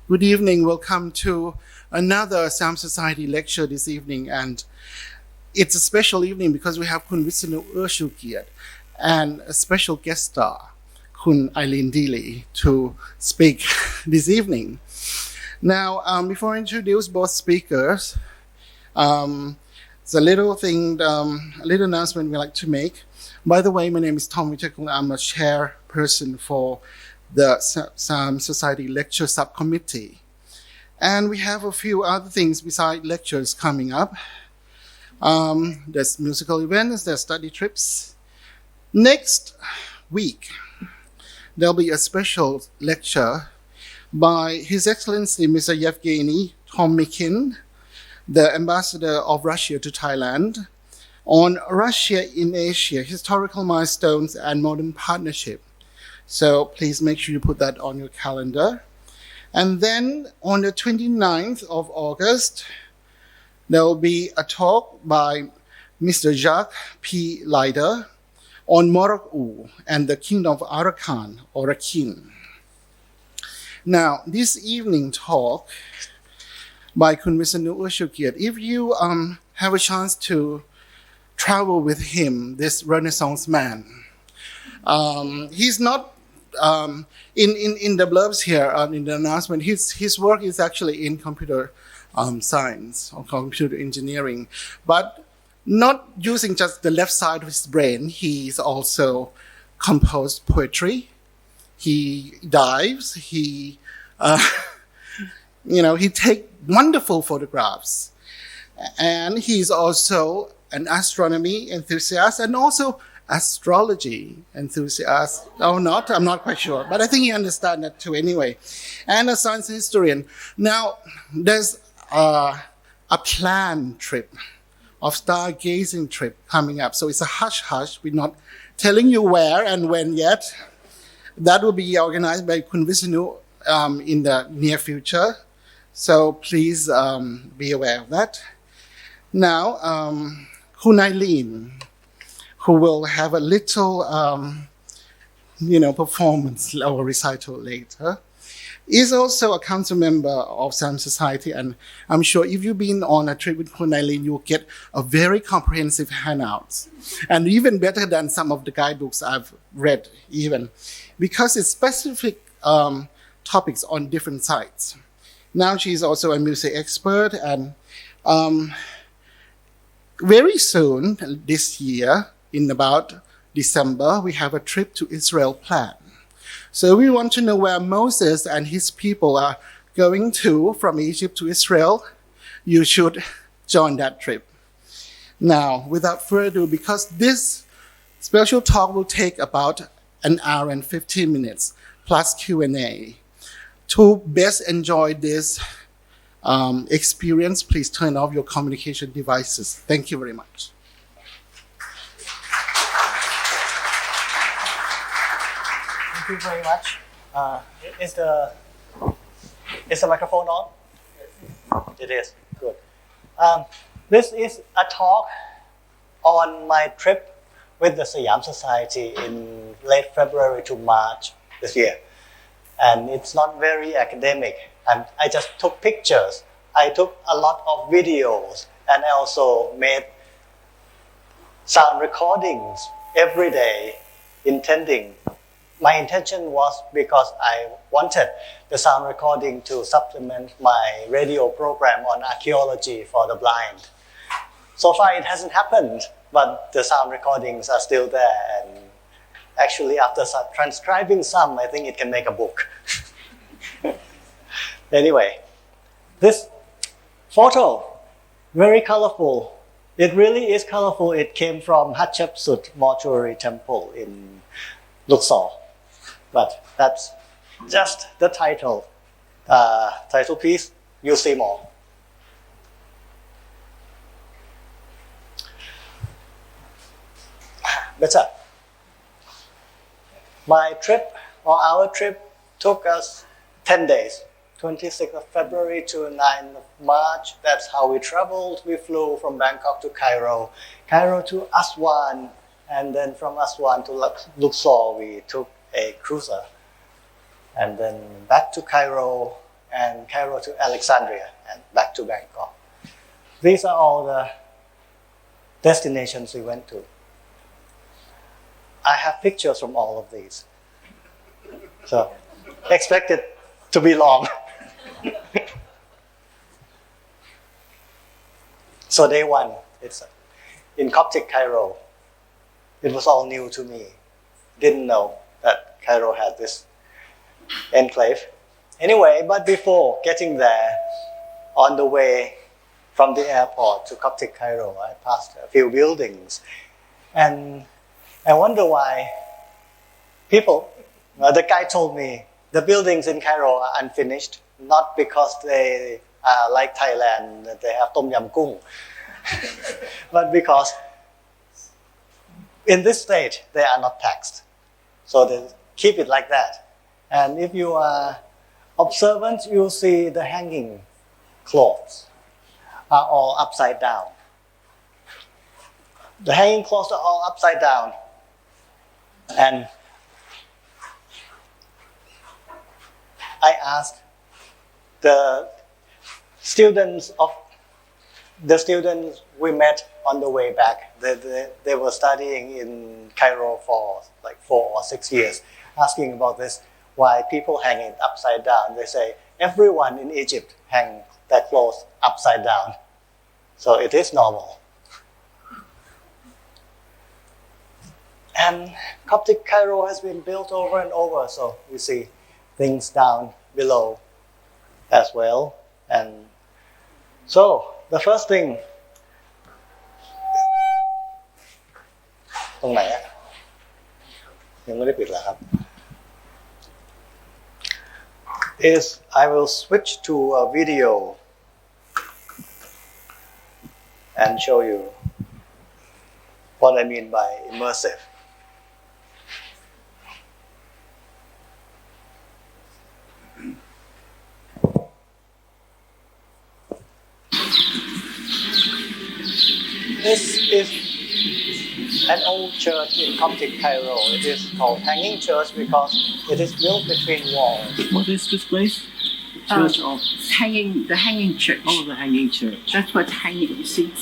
Good evening. Welcome to another Siam Society lecture this evening. And it's a special evening because we have Kun Visanu Euarchukiati and a special guest star, Kun Eileen Deeley, to speak this evening. Now, before I introduce both speakers, it's a little thing, a little announcement we like to make. By the way, my name is Tom Vichakul. I'm a chairperson for the Siam Society Lecture Subcommittee. And we have a few other things besides lectures coming up. There's musical events, there's study trips. Next week, there'll be a special lecture by His Excellency Mr. Yevgeny Tomykin, the Ambassador of Russia to Thailand, on Russia in Asia, historical milestones and modern partnership. So please make sure you put that on your calendar. And then on the 29th of August, there will be a talk by Mr. Jacques P. Leider on Morocco and the Kingdom of Arakan, or Akin. Now, this evening talk by Kun Visanu Euarchukiati, if you have a chance to travel with him, this Renaissance man, he's not in the blurbs here, in the announcement, his work is actually in computer science or computer engineering, but not using just the left side of his brain. He's also composed poetry. He dives. He, he takes wonderful photographs, and he's also an astronomy enthusiast and also astrology enthusiast. I'm not quite sure, but I think you understand that too anyway. And a science historian. Now, there's a planned trip of stargazing trip coming up. So it's a hush-hush. We're not telling you where and when yet. That will be organized by Kun Visanu in the near future. So please be aware of that. Now, Kun Eileen, who will have a little, performance or recital later, is also a council member of Siam Society. And I'm sure if you've been on a trip with Kun Eileen, you'll get a very comprehensive handout. And even better than some of the guidebooks I've read even, because it's specific topics on different sites. Now she's also a music expert, and very soon this year, in about December, we have a trip to Israel planned. So we want to know where Moses and his people are going to from Egypt to Israel. You should join that trip. Now, without further ado, because this special talk will take about an hour and 15 minutes, plus Q&A. To best enjoy this experience, please turn off your communication devices. Thank you very much. Thank you very much. Is the microphone on? It is. Good. This is a talk on my trip with the Siam Society in late February to March this year. And it's not very academic. I just took pictures. I took a lot of videos, and I also made sound recordings every day, my intention was because I wanted the sound recording to supplement my radio program on archaeology for the blind. So far it hasn't happened, but the sound recordings are still there. And actually after transcribing some, I think it can make a book. Anyway, this photo, very colorful. It really is colorful. It came from Hatshepsut Mortuary Temple in Luxor. But that's just the title. Title piece, you'll see more. Better. My trip, or our trip, took us 10 days. 26th of February to 9th of March. That's how we traveled. We flew from Bangkok to Cairo, Cairo to Aswan, and then from Aswan to Luxor, we took a cruiser. And then back to Cairo, and Cairo to Alexandria, and back to Bangkok. These are all the destinations we went to. I have pictures from all of these. So, expect it to be long. So day one, it's in Coptic Cairo. It was all new to me. Didn't know that Cairo had this enclave. Anyway, but before getting there, on the way from the airport to Coptic Cairo, I passed a few buildings. And I wonder why the guy told me the buildings in Cairo are unfinished, not because they are like Thailand, they have tom yam kung, but because in this state, they are not taxed. So they keep it like that. And if you are observant, you'll see the hanging clothes are all upside down. The hanging clothes are all upside down. And I asked the students we met on the way back. They were studying in Cairo for like 4 or 6 years, asking about this, why people hang it upside down. They say, everyone in Egypt hang their clothes upside down. So it is normal. And Coptic Cairo has been built over and over, so we see things down below as well. And so the first thing, ตรงไหนอะยังไม่ได้ปิดแล้วครับ is I will switch to a video and show you what I mean by immersive. This is an old church in Coptic Cairo. It is called Hanging Church because it is built between walls. What is this place? Church of the hanging church. Oh, the hanging church. That's what's hanging, you see.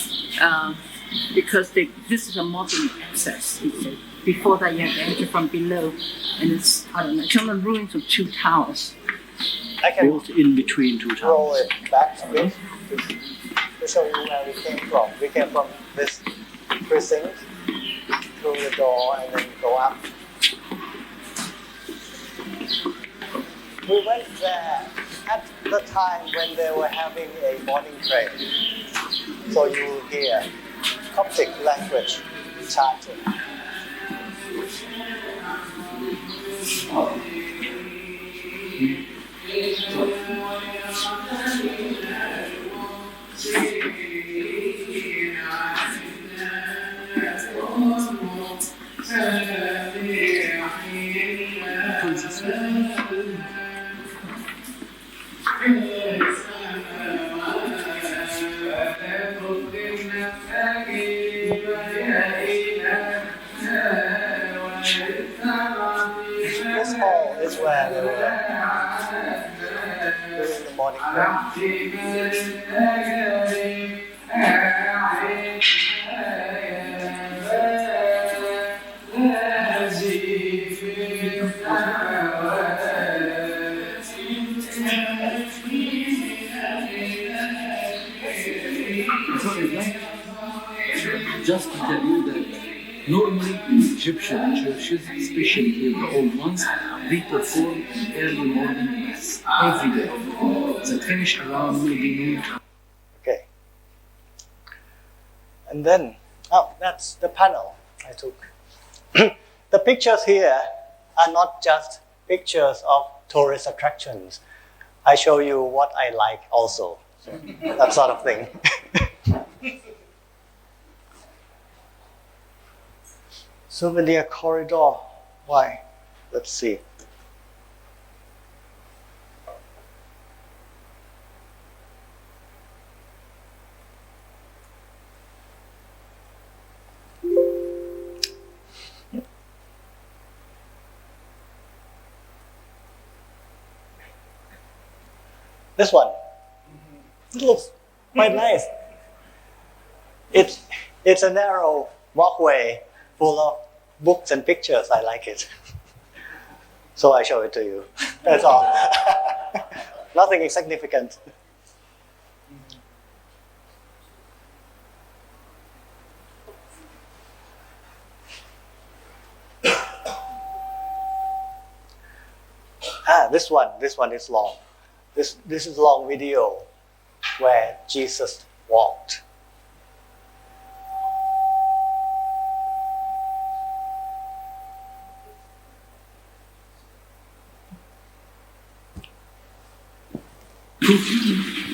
Because this is a modern access. Before that, you have to enter from below. And it's, I don't know, it's on the ruins of 2 towers. I can Built in between 2 roll towers. it back a bit to show you where we came from. We came from this precinct through the door and then go up. We went there at the time when they were having a morning prayer. So you will hear Coptic language chanting. This hall is where they were doing the morning prayer. Just to tell you that normally in Egyptian churches, especially here the old ones, they perform an early morning mass every day that finish around maybe noon. Okay. And then, that's the panel I took. The pictures here are not just pictures of tourist attractions. I show you what I like also. So, that sort of thing. Souvenir Corridor. Why? Let's see. This one. It looks quite nice. It's a narrow walkway full of books and pictures. I like it. So I show it to you. That's all. Nothing insignificant. This one is long. This is a long video where Jesus walked.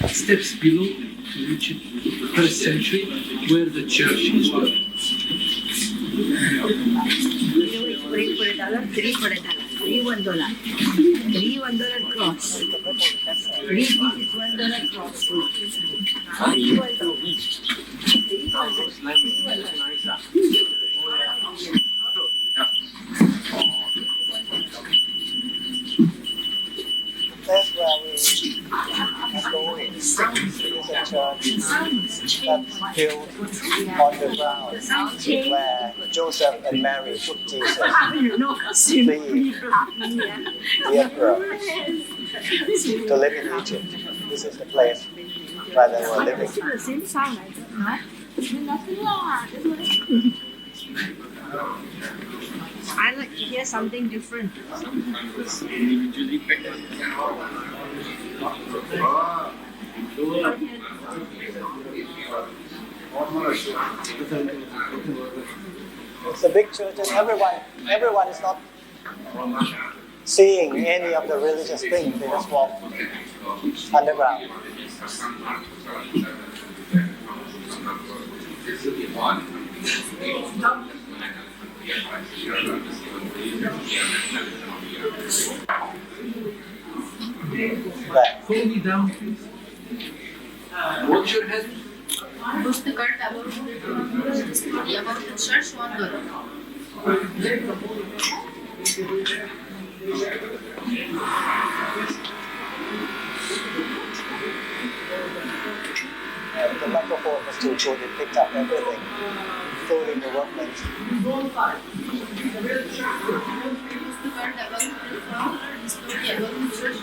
Steps below to reach the first century where the church is built. Three for a dollar. Three $1. Three $1 cross. Three pieces $1 cross. Three That's where we are going. It's a church that's built on the ground where Joseph and Mary took Jesus, the emperor, to live in Egypt. This is the place where they were living. I like to hear something different. It's a big church, and everyone is not seeing any of the religious things. They just walk underground. Hold me down, please. Watch your head. Who's the card about the church $1? The microphone was too good, it picked up everything, including the workmen. Who's the card about the story about the church $1?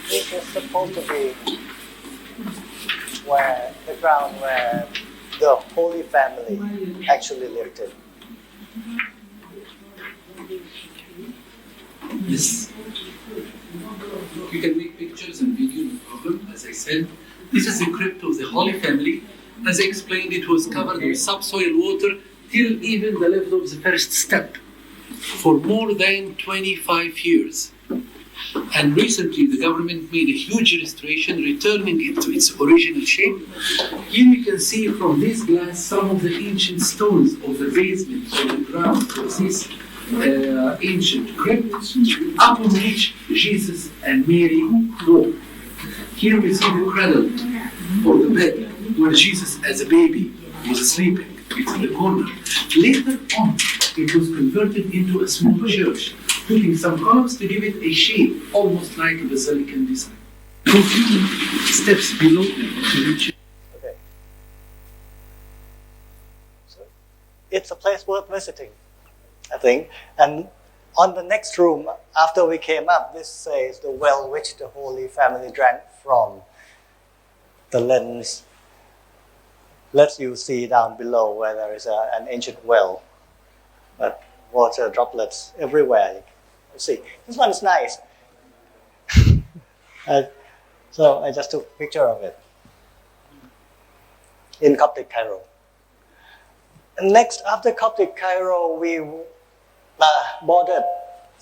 This is supposed to be where the ground where the Holy Family actually lived in. Yes. You can make pictures and video, no problem. As I said, this is the crypt of the Holy Family. As I explained, it was covered with subsoil water till even the level of the first step for more than 25 years. And recently, the government made a huge restoration, returning it to its original shape. Here you can see from this glass some of the ancient stones of the basement of the ground of this ancient crypt, upon which Jesus and Mary walked. Here we see the cradle or the bed where Jesus as a baby was sleeping. It's in the corner. Later on, it was converted into a small church, putting some columns to give it a shape, almost like a basilican design. Steps below to reach it. Okay. So it's a place worth visiting, I think. And on the next room, after we came up, this says the well which the Holy Family drank from. The lens lets you see down below where there is an ancient well, but water droplets everywhere. You see, this one is nice. So I just took a picture of it in Coptic Cairo. And next, after Coptic Cairo, we boarded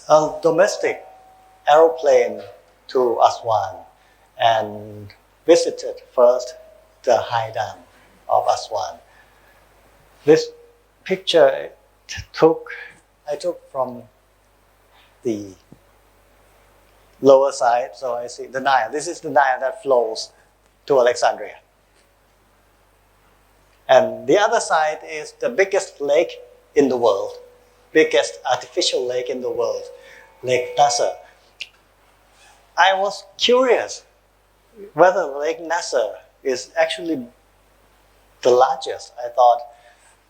a domestic aeroplane to Aswan and visited first the high dam of Aswan. This picture I took from the lower side, so I see the Nile. This is the Nile that flows to Alexandria. And the other side is the biggest lake in the world, biggest artificial lake in the world, Lake Nasser. I was curious whether Lake Nasser is actually the largest. I thought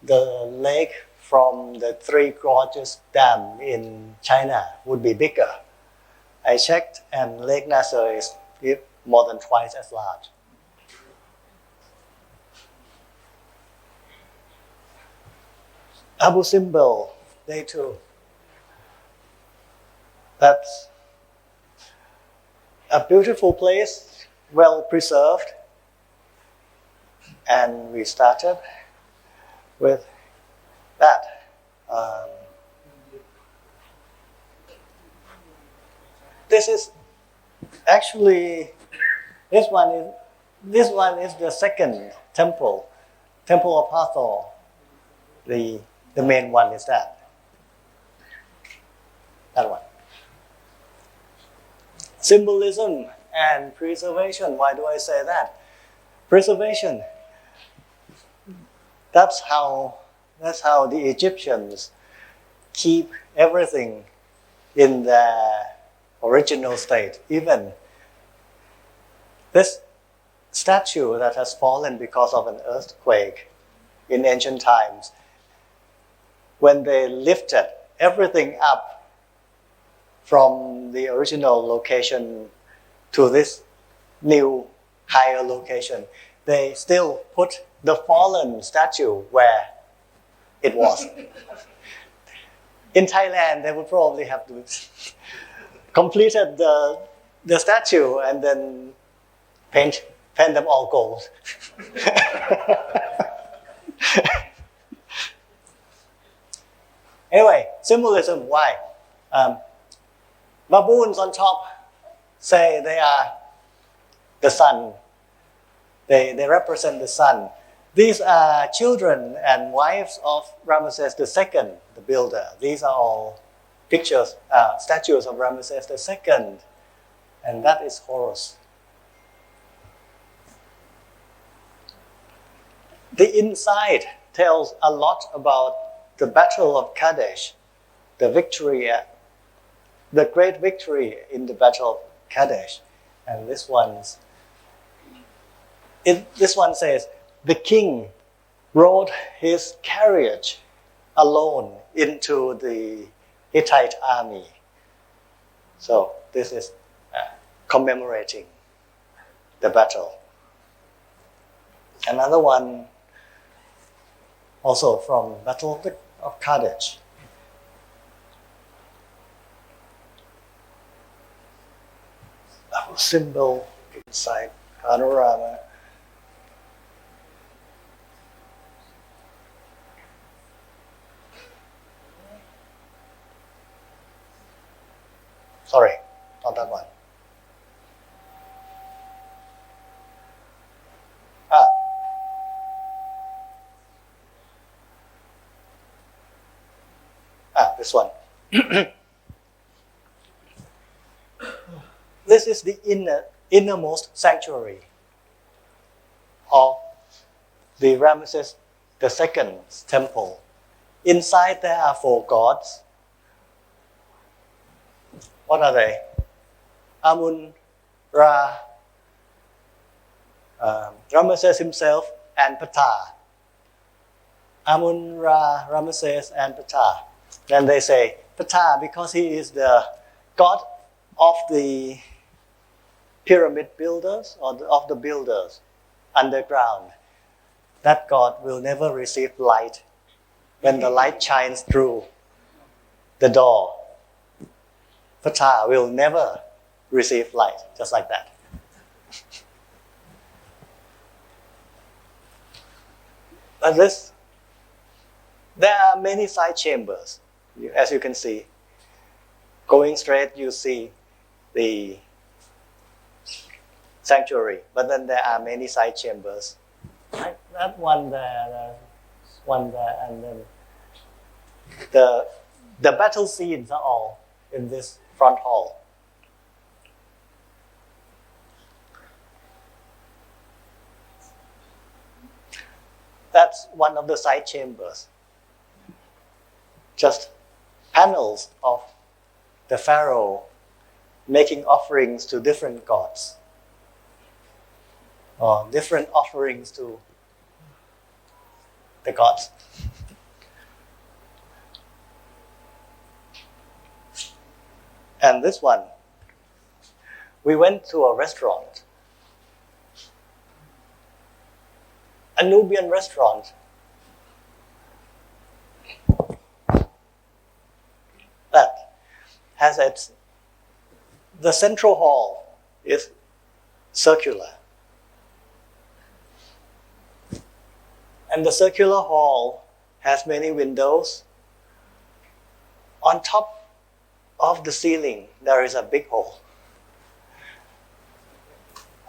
the lake from the Three Gorges Dam in China would be bigger. I checked, and Lake Nasser is more than twice as large. Abu Simbel, day 2. That's a beautiful place, well preserved. And we started with that. This is actually, this one is the second temple, Temple of Hathor. The main one is that one. Symbolism and preservation. Why do I say that? Preservation. That's how the Egyptians keep everything in their original state. Even this statue that has fallen because of an earthquake in ancient times, when they lifted everything up from the original location to this new higher location, they still put the fallen statue where it was. In Thailand, they would probably have to completed the statue and then paint them all gold. Anyway, symbolism, why? Baboons on top say they are the sun. They represent the sun. These are children and wives of Ramesses II, the builder. These are all pictures, statues of Ramesses II. And that is Horus. The inside tells a lot about the Battle of Kadesh, the great victory in the Battle of Kadesh. And this one says, the king rode his carriage alone into the Hittite army. So this is commemorating the battle. Another one also from Battle of Kadesh. A symbol inside panorama. Sorry, not that one. This one. This is the innermost sanctuary of the Ramesses II's temple. Inside there are 4 gods. What are they? Amun, Ra, Ramesses himself, and Ptah. Amun, Ra, Ramesses, and Ptah. Then they say Ptah because he is the god of the pyramid builders or of the builders underground. That god will never receive light. When the light shines through the door, Ptah will never receive light, just like that. But there are many side chambers. As you can see, going straight, you see the sanctuary, but then there are many side chambers. Like that one there, one there, and then the battle scenes are all in this front hall. That's one of the side chambers. Just panels of the pharaoh making offerings to different gods, or different offerings to the gods. And this one, we went to a restaurant, a Nubian restaurant. That has the central hall is circular. And the circular hall has many windows. On top of the ceiling, there is a big hole.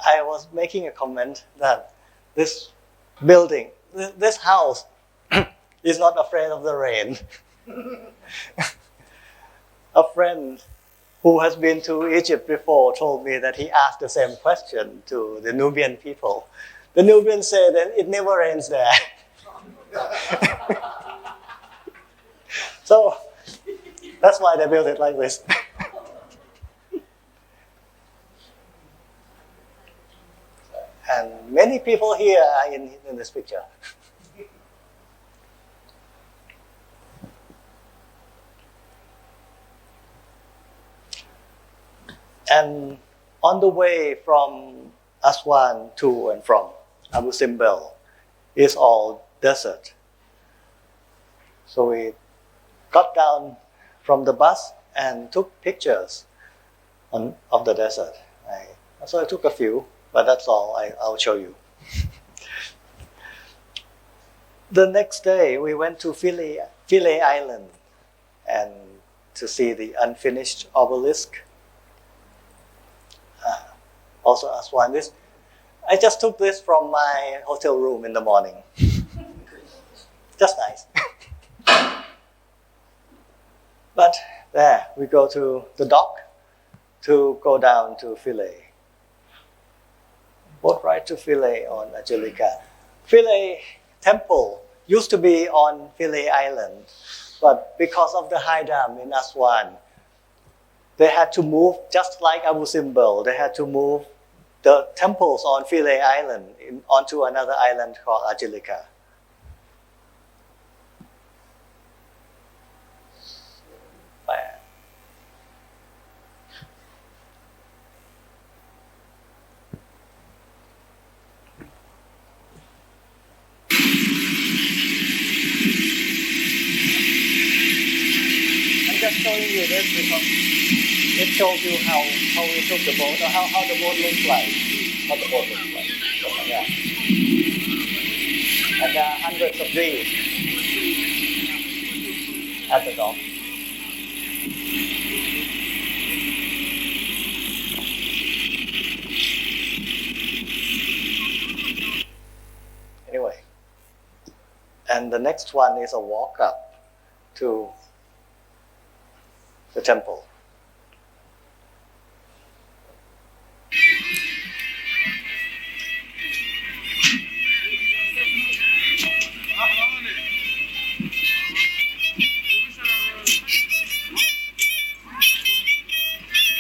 I was making a comment that this building, this house, is not afraid of the rain. A friend who has been to Egypt before told me that he asked the same question to the Nubian people. The Nubians say that it never rains there. So that's why they built it like this. And many people here are in this picture. And on the way from Aswan to and from Abu Simbel is all desert. So we got down from the bus and took pictures of the desert. So I took a few, but that's all I'll show you. The next day we went to Philae Island and to see the unfinished obelisk. Also Aswan. I just took this from my hotel room in the morning. Just nice. But there, we go to the dock to go down to Philae. Boat ride to Philae on Angelica. Philae Temple used to be on Philae Island, but because of the high dam in Aswan, they had to move, just like Abu Simbel, they had to move the temples on Philae Island onto another island called Angelica. I'm just showing you this because it shows you how we took the boat, or how the boat looks like. How the boat looks like. So, yeah. And there are hundreds of trees at the dock. Anyway, and the next one is a walk up to the temple.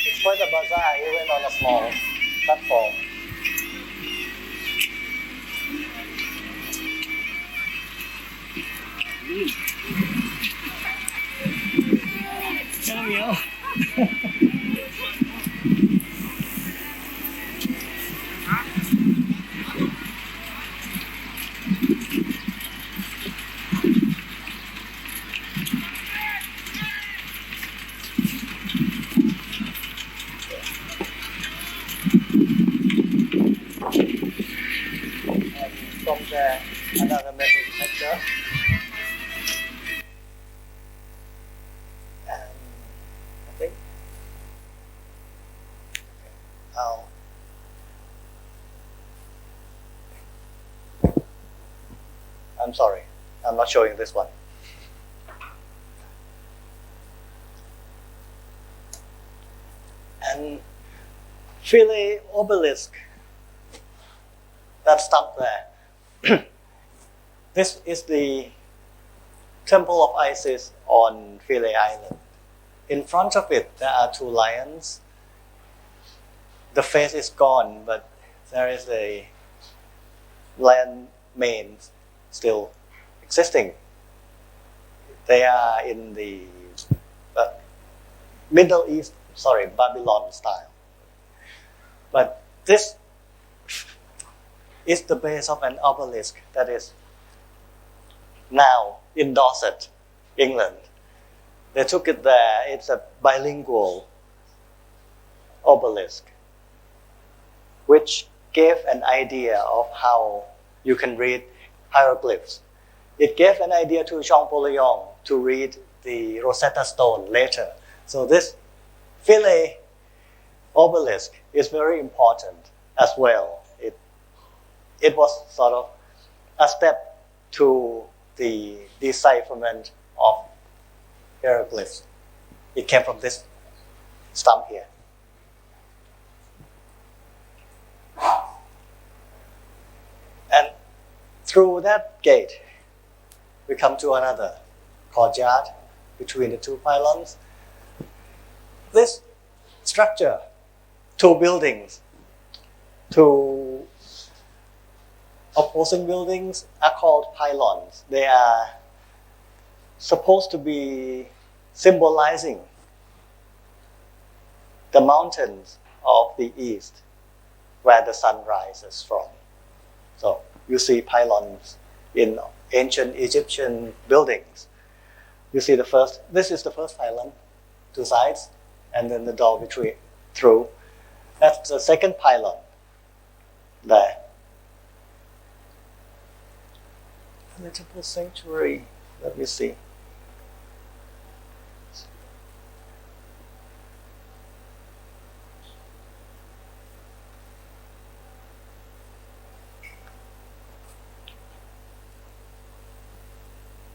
It's quite a bazaar even on a small platform. From there, another metal detector. And I think I'm sorry, I'm not showing this one. And Philae obelisk, that stuck there. This is the Temple of Isis on Philae Island. In front of it, there are two lions. The face is gone, but there is a lion mane still existing. They are in the Middle East, Babylon style. But this is the base of an obelisk that is now in Dorset, England. They took it there. It's a bilingual obelisk, which gave an idea of how you can read hieroglyphs. It gave an idea to Champollion to read the Rosetta Stone later. So this Philae obelisk is very important as well. It was sort of a step to the decipherment of hieroglyphs. It came from this stump here. And through that gate, we come to another courtyard between the two pylons. This structure, two buildings, two opposing buildings are called pylons. They are supposed to be symbolizing the mountains of the east where the sun rises from. So you see pylons in ancient Egyptian buildings. You see this is the first pylon, two sides, and then the door between, through. That's the second pylon there. And the temple sanctuary, let me see.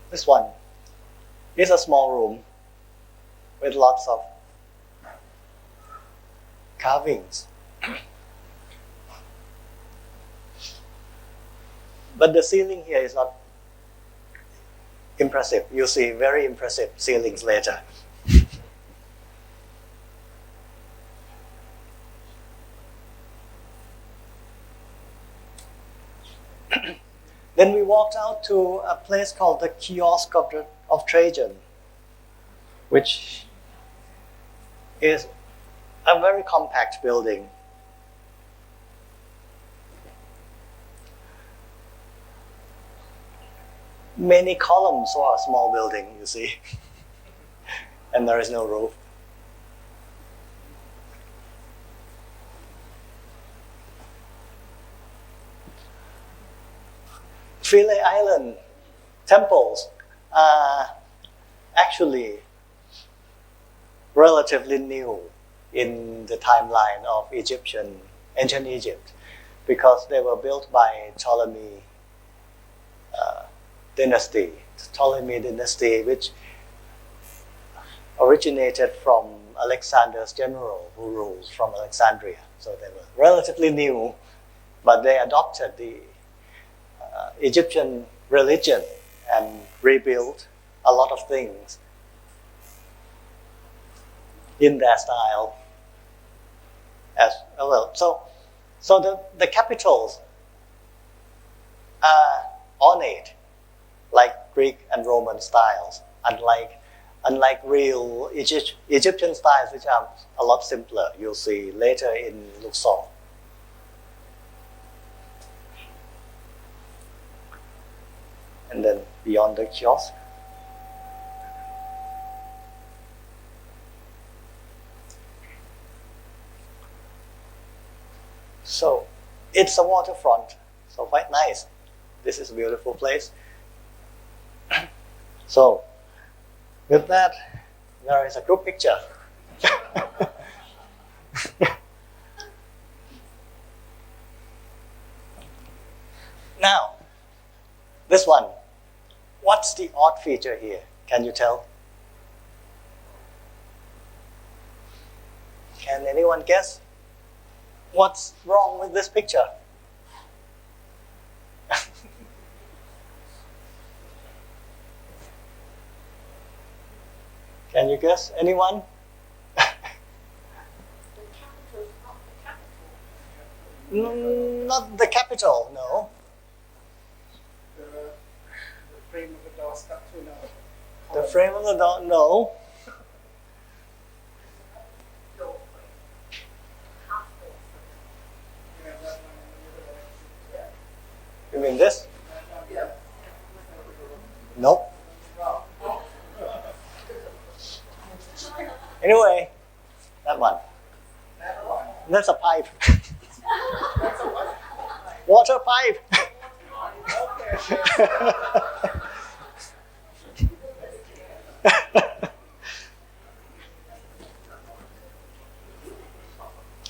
This one is a small room with lots of carvings. But the ceiling here is not impressive. You'll see very impressive ceilings later. Then we walked out to a place called the Kiosk of Trajan, which is a very compact building. Many columns for a small building, you see. And there is no roof. Philae Island temples are actually relatively new in the timeline of ancient Egypt, because they were built by Ptolemy dynasty, which originated from Alexander's general who rules from Alexandria. So they were relatively new, but they adopted the Egyptian religion and rebuilt a lot of things in their style as well. So the capitals are ornate, like Greek and Roman styles, unlike real Egyptian styles, which are a lot simpler. You'll see later in Luxor. And then beyond the kiosk, so it's a waterfront, so quite nice. This is a beautiful place. So with that, there is a group picture. Now, this one. What's the odd feature here? Can you tell? Can anyone guess? What's wrong with this picture? Can you guess? Anyone? Not the capital, no. The frame of the door statue, no. The frame of the door, no. You mean this? Nope. Anyway, that one. That's a pipe. Water pipe.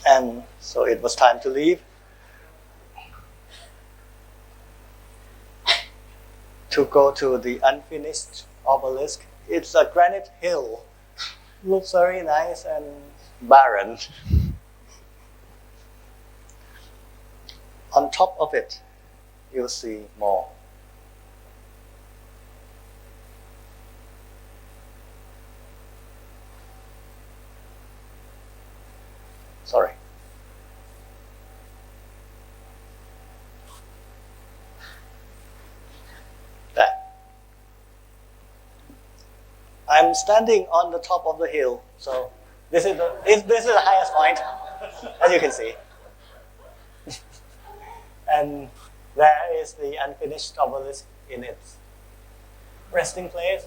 And so it was time to leave. To go to the unfinished obelisk. It's a granite hill. Looks very nice and barren. On top of it, you'll see more. Sorry. There. I'm standing on the top of the hill, so this is the highest point, as you can see. And there is the unfinished obelisk in its resting place.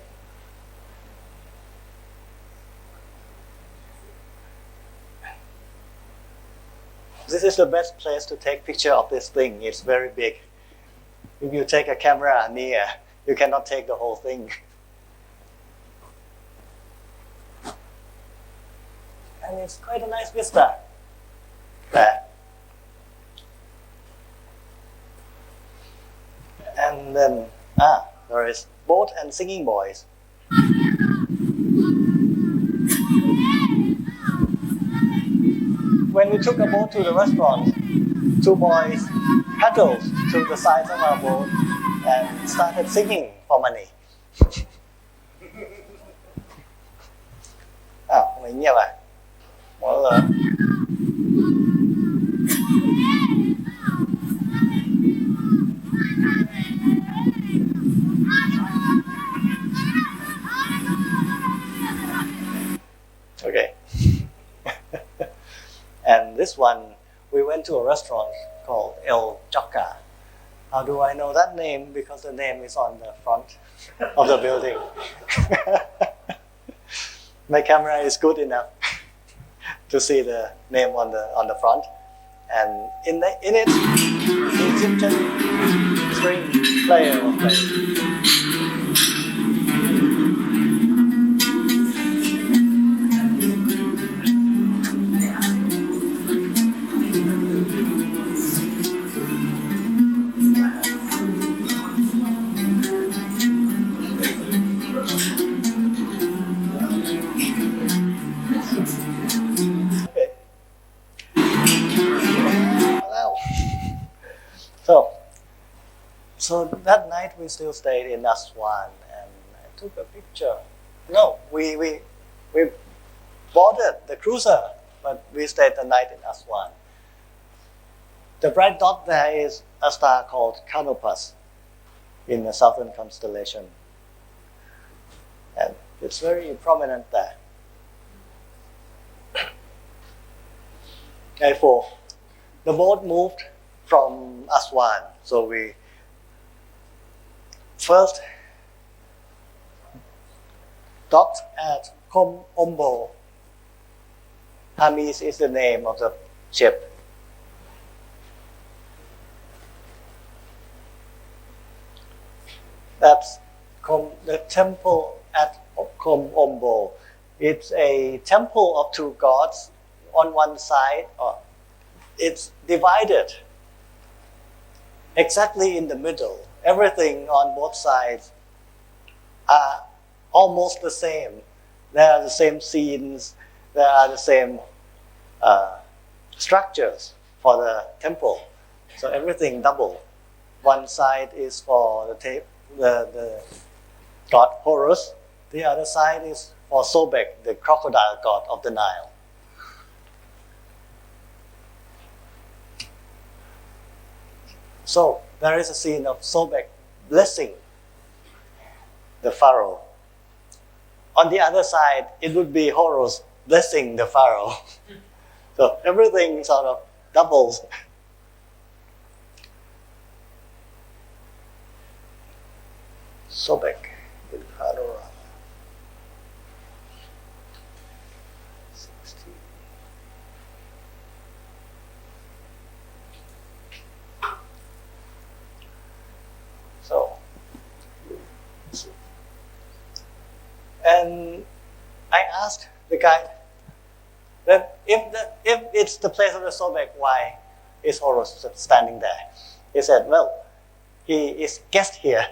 This is the best place to take picture of this thing. It's very big. If you take a camera near, you cannot take the whole thing. And it's quite a nice vista. There. And then, there is boat and singing boys. When we took a boat to the restaurant, two boys paddled to the sides of our boat and started singing for money. Mình nghe vậy? Mỗi lần. Okay. And this one, we went to a restaurant called El Jokka. How do I know that name? Because the name is on the front of the building. My camera is good enough to see the name on the front, and in it, the Egyptian string player was playing. So that night we still stayed in Aswan, and I took a picture. No, we boarded the cruiser, but we stayed the night in Aswan. The bright dot there is a star called Canopus in the southern constellation, and it's very prominent there. Therefore, the boat moved from Aswan, so we first docked at Kom Ombo. Hermes is the name of the ship. That's the temple at Kom Ombo. It's a temple of two gods on one side. It's divided exactly in the middle. Everything on both sides are almost the same. There are the same scenes, there are the same structures for the temple. So everything double. One side is for the god Horus, the other side is or Sobek, the crocodile god of the Nile. So there is a scene of Sobek blessing the pharaoh. On the other side, it would be Horus blessing the pharaoh. So everything sort of doubles. Sobek in panorama. 16. So, and I asked the guide that if it's the place of the Sobek, why is Horus standing there? He said, well, he is guest here.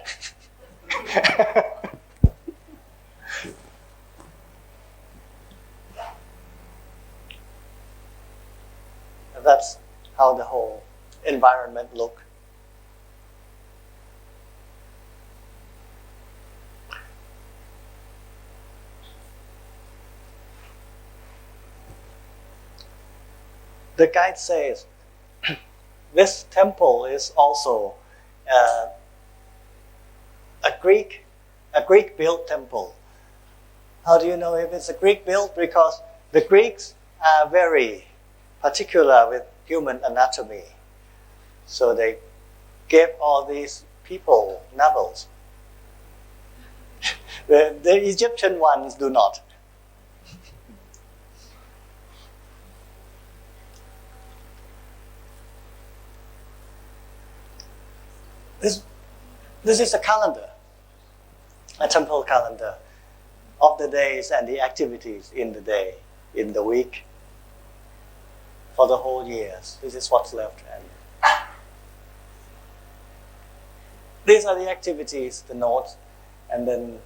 That's how the whole environment looked. The guide says this temple is also a Greek built temple. How do you know if it's a Greek built? Because the Greeks are very particular with human anatomy. So they gave all these people navels. The Egyptian ones do not. This is a calendar, a temple calendar of the days and the activities in the day, in the week, for the whole year. This is what's left. And these are the activities, the notes, and then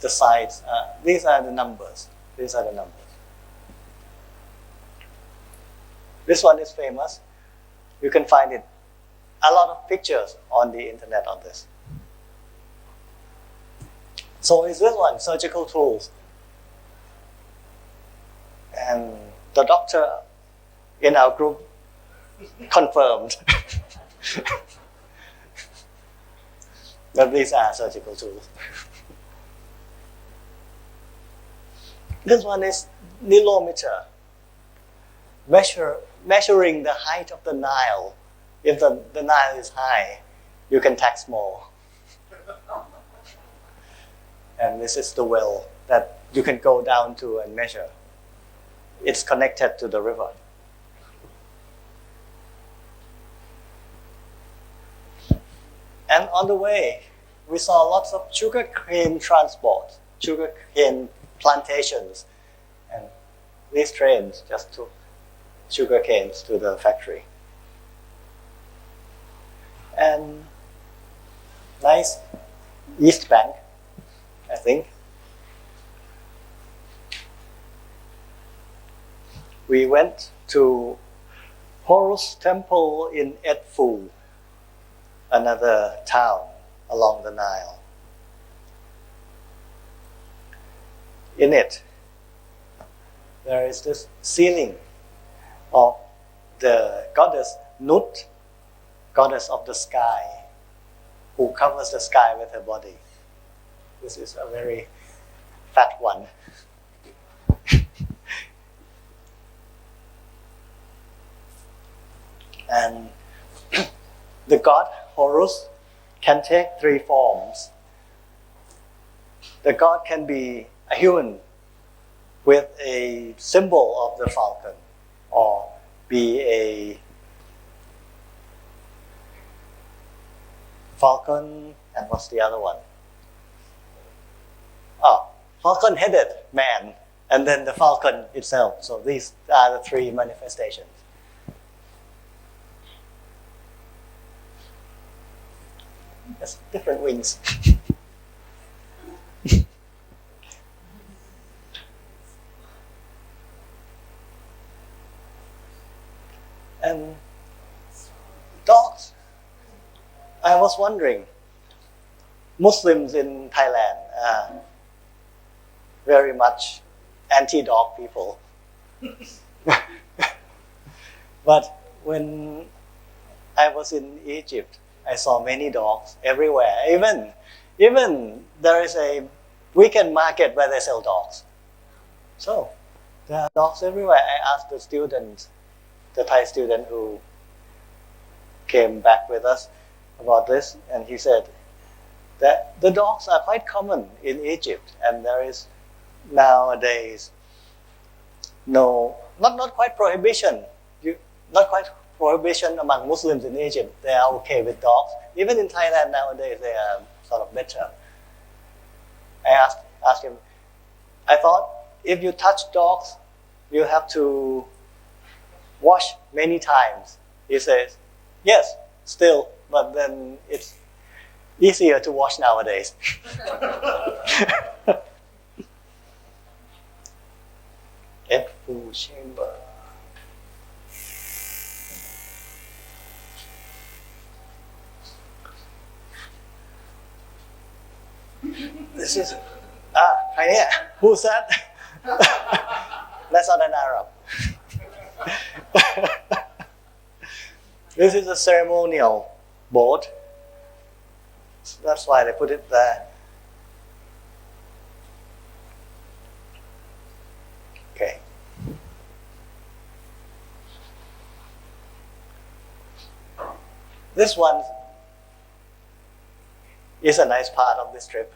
the sides. These are the numbers. These are the numbers. This one is famous. You can find it. A lot of pictures on the internet on this. So is this one, surgical tools. And the doctor in our group confirmed that these are surgical tools. This one is nilometer, measuring the height of the Nile. If the Nile is high, you can tax more. And this is the well that you can go down to and measure. It's connected to the river. And on the way, we saw lots of sugarcane transport, sugarcane plantations. And these trains just took sugarcanes to the factory. And nice East Bank, I think. We went to Horus Temple in Edfu, another town along the Nile. In it, there is this ceiling of the goddess Nut, goddess of the sky, who covers the sky with her body. This is a very fat one. And the god Horus can take 3 forms. The god can be a human with a symbol of the falcon, or be a falcon, and what's the other one? Falcon-headed man, and then the falcon itself. So these are the 3 manifestations. Yes, different wings. And dogs. I was wondering, Muslims in Thailand very much anti-dog people. But when I was in Egypt, I saw many dogs everywhere. Even there is a weekend market where they sell dogs. So there are dogs everywhere. I asked the student, the Thai student who came back with us about this, and he said that the dogs are quite common in Egypt, and there is nowadays not quite prohibition. Not quite prohibition among Muslims in Egypt. They are okay with dogs. Even in Thailand nowadays, they are sort of better. I asked him, I thought if you touch dogs, you have to wash many times. He says, yes, still, but then it's easier to wash nowadays. F-Fu chamber. This is, who's that? That's not an Arab. This is a ceremonial board. That's why they put it there. Okay. This one is a nice part of this trip.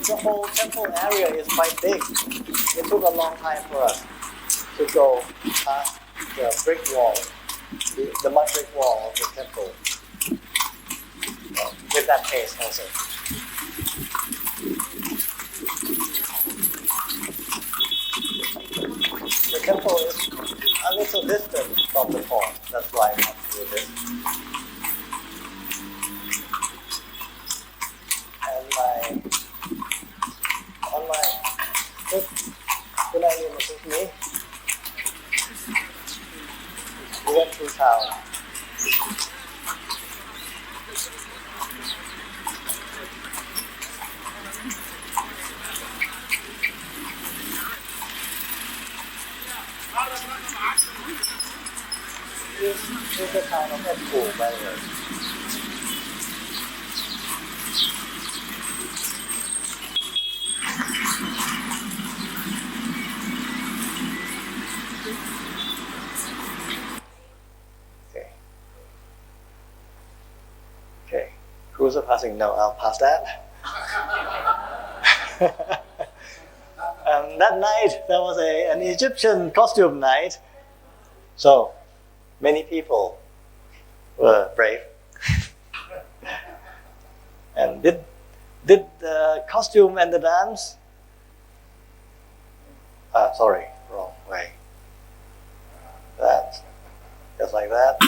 The whole temple area is quite big. It took a long time for us to go past the brick wall, the mud brick wall of the temple. With that pace also. The temple is a little distant from the pond. That's why I want to do this. And on my trip to Eileen with me, we went through town. This is the town of Aswan Well. Okay. Crews are passing. No, I'll pass that. That night, there was an Egyptian costume night. So, many people were brave. And did the costume and the dance? Sorry, wrong way. That, just like that.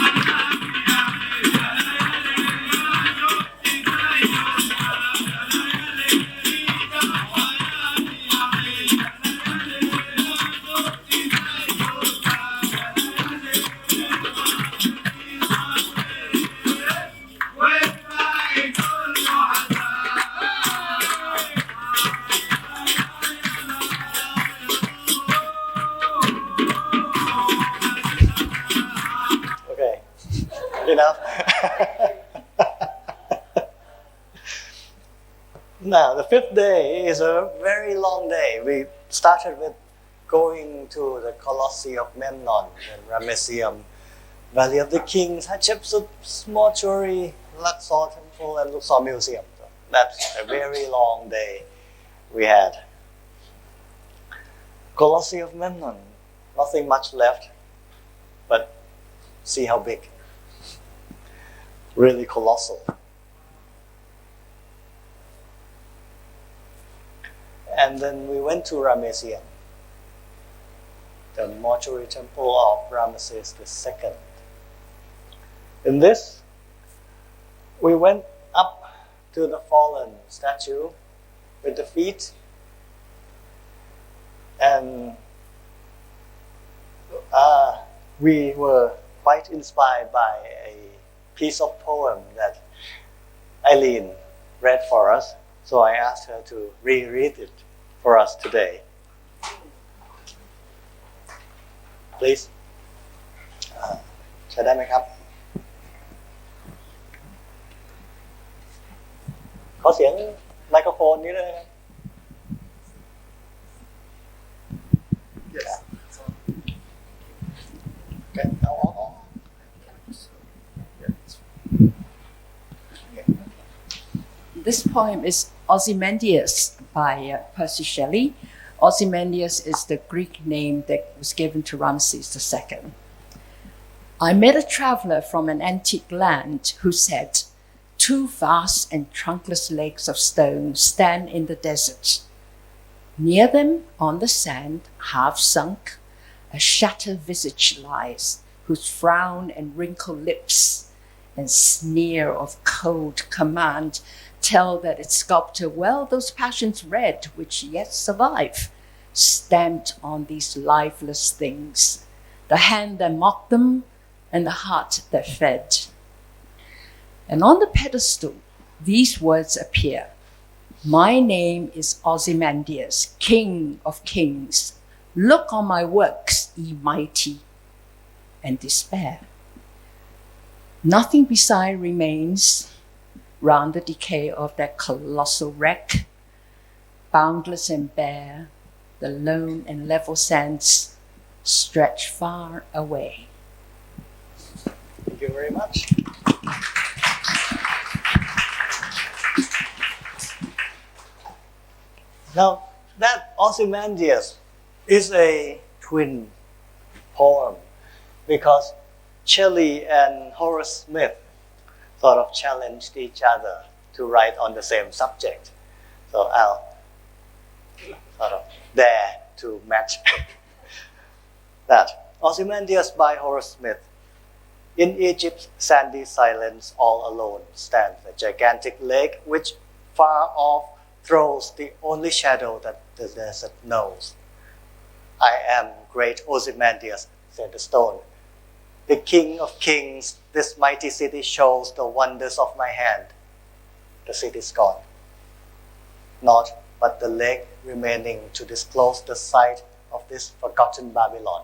Now, the fifth day is a very long day. We started with going to the Colosseum of Memnon and Ramesseum, Valley of the Kings, Hatshepsut's Mortuary, Luxor Temple, and Luxor Museum. So that's a very long day we had. Colosseum of Memnon, nothing much left, but see how big. Really colossal. And then we went to Ramesseum, the Mortuary Temple of Ramesses II. In this, we went up to the fallen statue with the feet. And we were quite inspired by a piece of poem that Eileen read for us. So I asked her to reread it for us today. Please. ใช้ได้ไหมครับ ขอเสียงไมโครโฟนนี้ด้วยนะครับ Yes. Okay. This poem is Ozymandias by Percy Shelley. Ozymandias is the Greek name that was given to Ramesses II. I met a traveler from an antique land who said, 2 vast and trunkless lakes of stone stand in the desert. Near them, on the sand, half sunk, a shattered visage lies, whose frown and wrinkled lips and sneer of cold command tell that its sculptor well those passions read which yet survive, stamped on these lifeless things, the hand that mocked them and the heart that fed. And on the pedestal, these words appear. My name is Ozymandias, King of Kings. Look on my works, ye mighty, and despair. Nothing beside remains round the decay of that colossal wreck. Boundless and bare, the lone and level sands stretch far away. Thank you very much. Now, that Ozymandias is a twin poem because Shelley and Horace Smith sort of challenged each other to write on the same subject. So I'll sort of dare to match that. Ozymandias by Horace Smith. In Egypt's sandy silence, all alone stands a gigantic lake which far off throws the only shadow that the desert knows. I am great Ozymandias, said the stone. The king of kings, this mighty city shows the wonders of my hand. The city's gone. Naught but the lake remaining to disclose the site of this forgotten Babylon.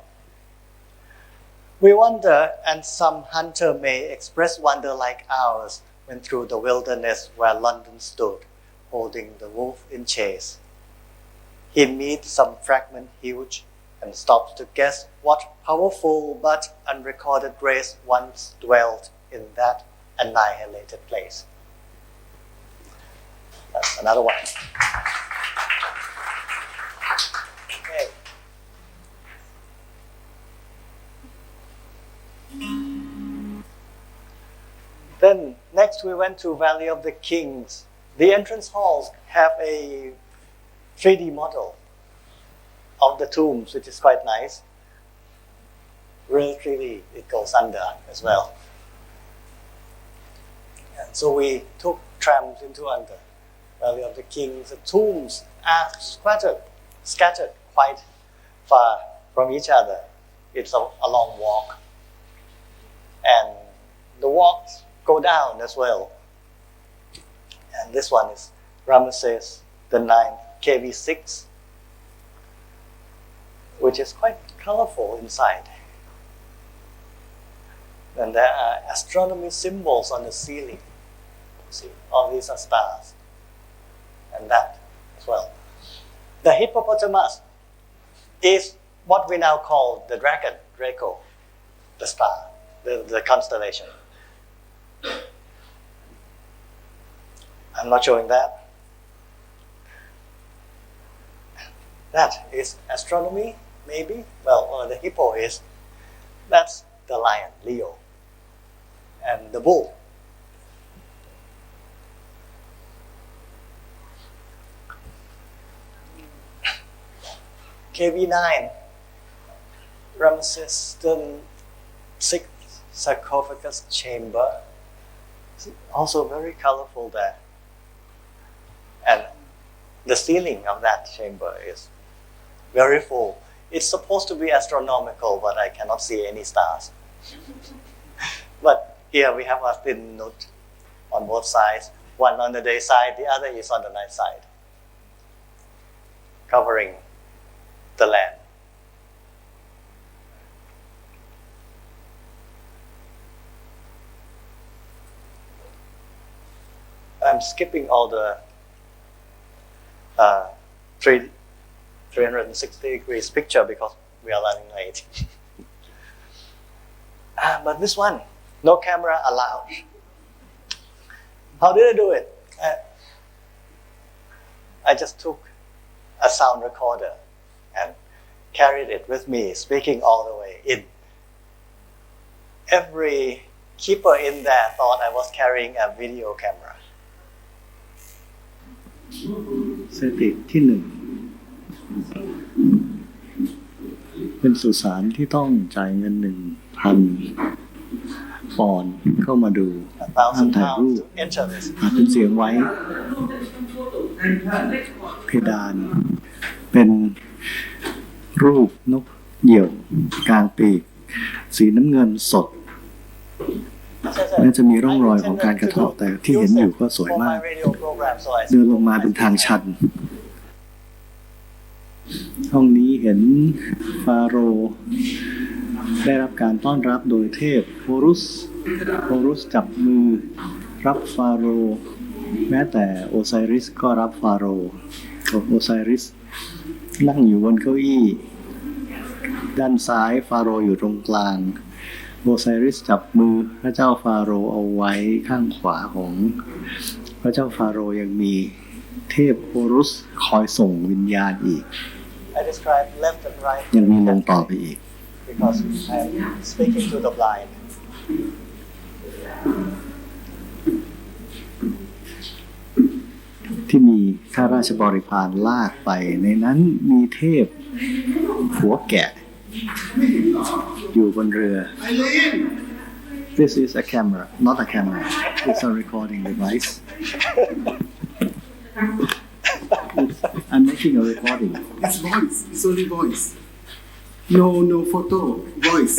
We wonder, and some hunter may express wonder like ours when through the wilderness where London stood, holding the wolf in chase. He meets some fragment huge and stops to guess what powerful but unrecorded race once dwelt in that annihilated place. That's another one. Okay. Then next we went to Valley of the Kings. The entrance halls have a 3D model of the tombs, which is quite nice. Really 3D, it goes under as well. And so we took trams into under Valley of the Kings. The tombs are scattered quite far from each other. It's a long walk. And the walks go down as well. And this one is Ramesses the 9th, KV6, which is quite colorful inside. And there are astronomy symbols on the ceiling. See, all these are stars. And that as well. The hippopotamus is what we now call the dragon, Draco, the star, the constellation. I'm not showing that. That is astronomy, maybe. Well, or the hippo is. That's the lion, Leo. And the bull. KV9, Ramesses the 6th sarcophagus chamber. Also very colorful there. And the ceiling of that chamber is very full. It's supposed to be astronomical, but I cannot see any stars. But here we have a thin nut on both sides. One on the day side, the other is on the night side, covering the land. I'm skipping all the 360 degrees picture because we are running late. But this one, no camera allowed. How did I do it? I just took a sound recorder and carried it with me, speaking all the way in. Every keeper in there thought I was carrying a video camera. สถิตที่หนึ่งเป็นสุสานที่ต้องจ่ายเงิน 1,000 ปอนด์เข้ามาดูห้ามถ่ายรูปอาจเป็นเสียงไว้เพดานเป็นรูปนกเหยี่ยวกลางปีกสีน้ำเงินสดแม้จะมีร่องรอยของการกระเทาะแต่ที่เห็นอยู่ก็สวยมากเดินลงมาเป็นทางชันห้องนี้เห็นฟาโรห์ได้รับการต้อนรับโดยเทพโฮรุสจับมือรับฟาโรห์แม้แต่โอไซริสก็รับฟาโรห์โอไซริสนั่งอยู่บนเก้าอี้ด้านซ้ายฟาโรห์อยู่ตรงกลางโอไซริสจับมือพระเจ้าฟาโรห์เอาไว้ข้างขวาของพระเจ้าฟาโรห์ยังมีเทพโฮรุสคอยส่งวิญญาณอีกยังมีลงต่อไปอีก because I'm speaking to the blind. ที่มีข้าราชบริพารลากไปในนั้นมีเทพหัวแกะอยู่บนเรือ This is a camera, not a camera. It's a recording device. I'm making a recording. It's voice. It's only voice. No photo. Voice.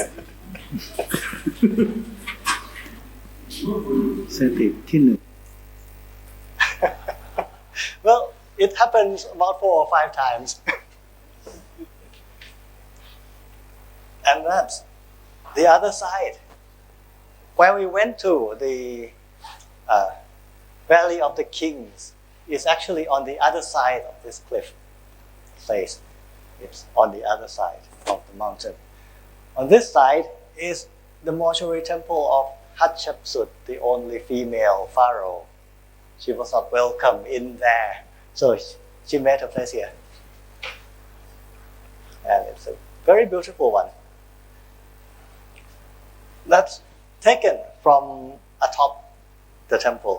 สถิตที่หนึ่ง Well, it happens about 4 or 5 times. And that's the other side. When we went to the Valley of the Kings, it's actually on the other side of this cliff face. It's on the other side of the mountain. On this side is the Mortuary Temple of Hatshepsut, the only female pharaoh. She was not welcome in there, so she made her place here. And it's a very beautiful one. That's taken from atop the temple,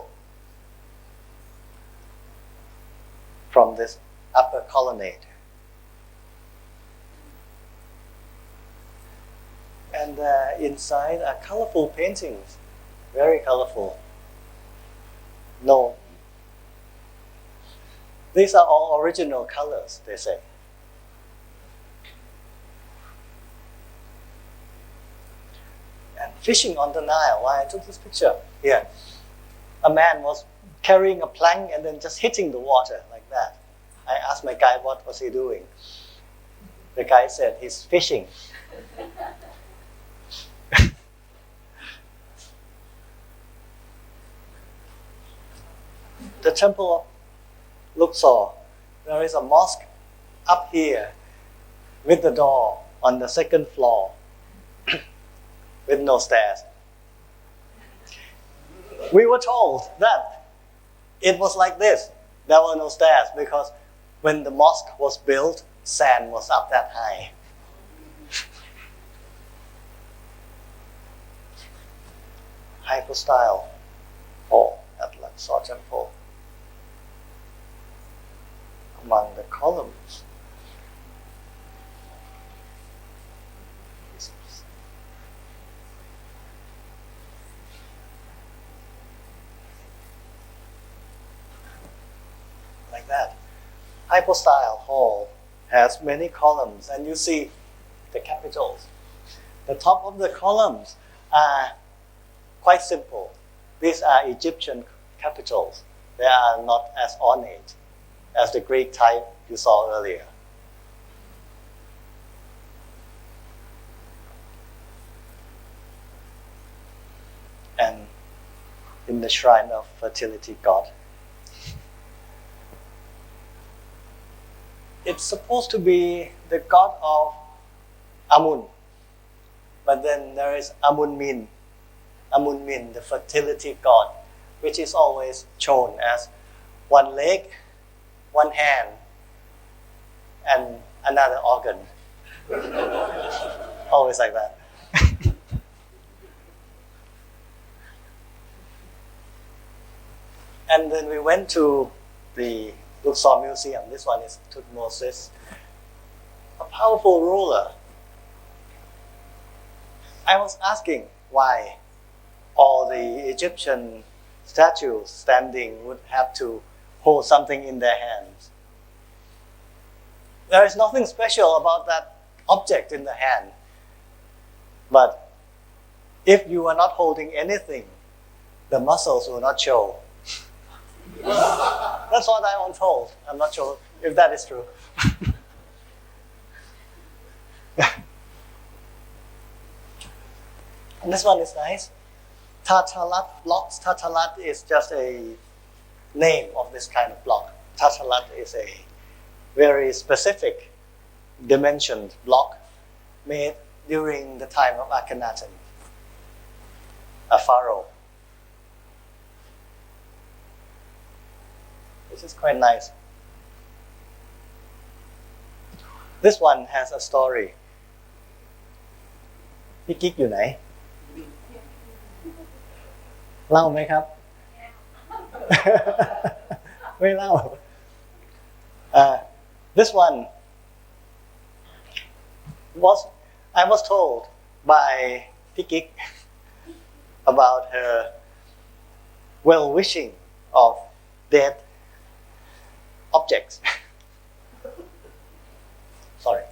from this upper colonnade. And inside are colorful paintings, very colorful. No, these are all original colors, they say. And fishing on the Nile, why I took this picture here. A man was carrying a plank and then just hitting the water like that. I asked my guide what was he doing. The guide said he's fishing. The temple of Luxor, there is a mosque up here with the door on the second floor with no stairs. We were told that it was like this. There were no stairs because when the mosque was built, sand was up that high. Hypostyle hall at Luxor Temple. Among the columns. Like that. hypostyle hall has many columns, and you see the capitals. The top of the columns are quite simple. These are Egyptian capitals. They are not as ornate as the Greek type you saw earlier. And in the shrine of Fertility God, it's supposed to be the god of Amun, but then there is Amunmin, the fertility god, which is always shown as one leg, one hand, and another organ. Always like that. And then we went to the Luxor Museum. This one is Totemosus, a powerful ruler. I was asking why all the Egyptian statues standing would have to hold something in their hands. There is nothing special about that object in the hand. But if you are not holding anything, the muscles will not show. That's what I was told. I'm not sure if that is true. And this one is nice. Totlat blocks. Totlat is just a name of this kind of block. Totlat is a very specific dimensioned block made during the time of Akhenaten, a pharaoh. This is quite nice. This one has a story. พี่กิ๊กอยู่ไหน เล่าไหมครับ ไม่เล่า This one I was told by พี่กิ๊ก about her well-wishing of dead objects. Sorry.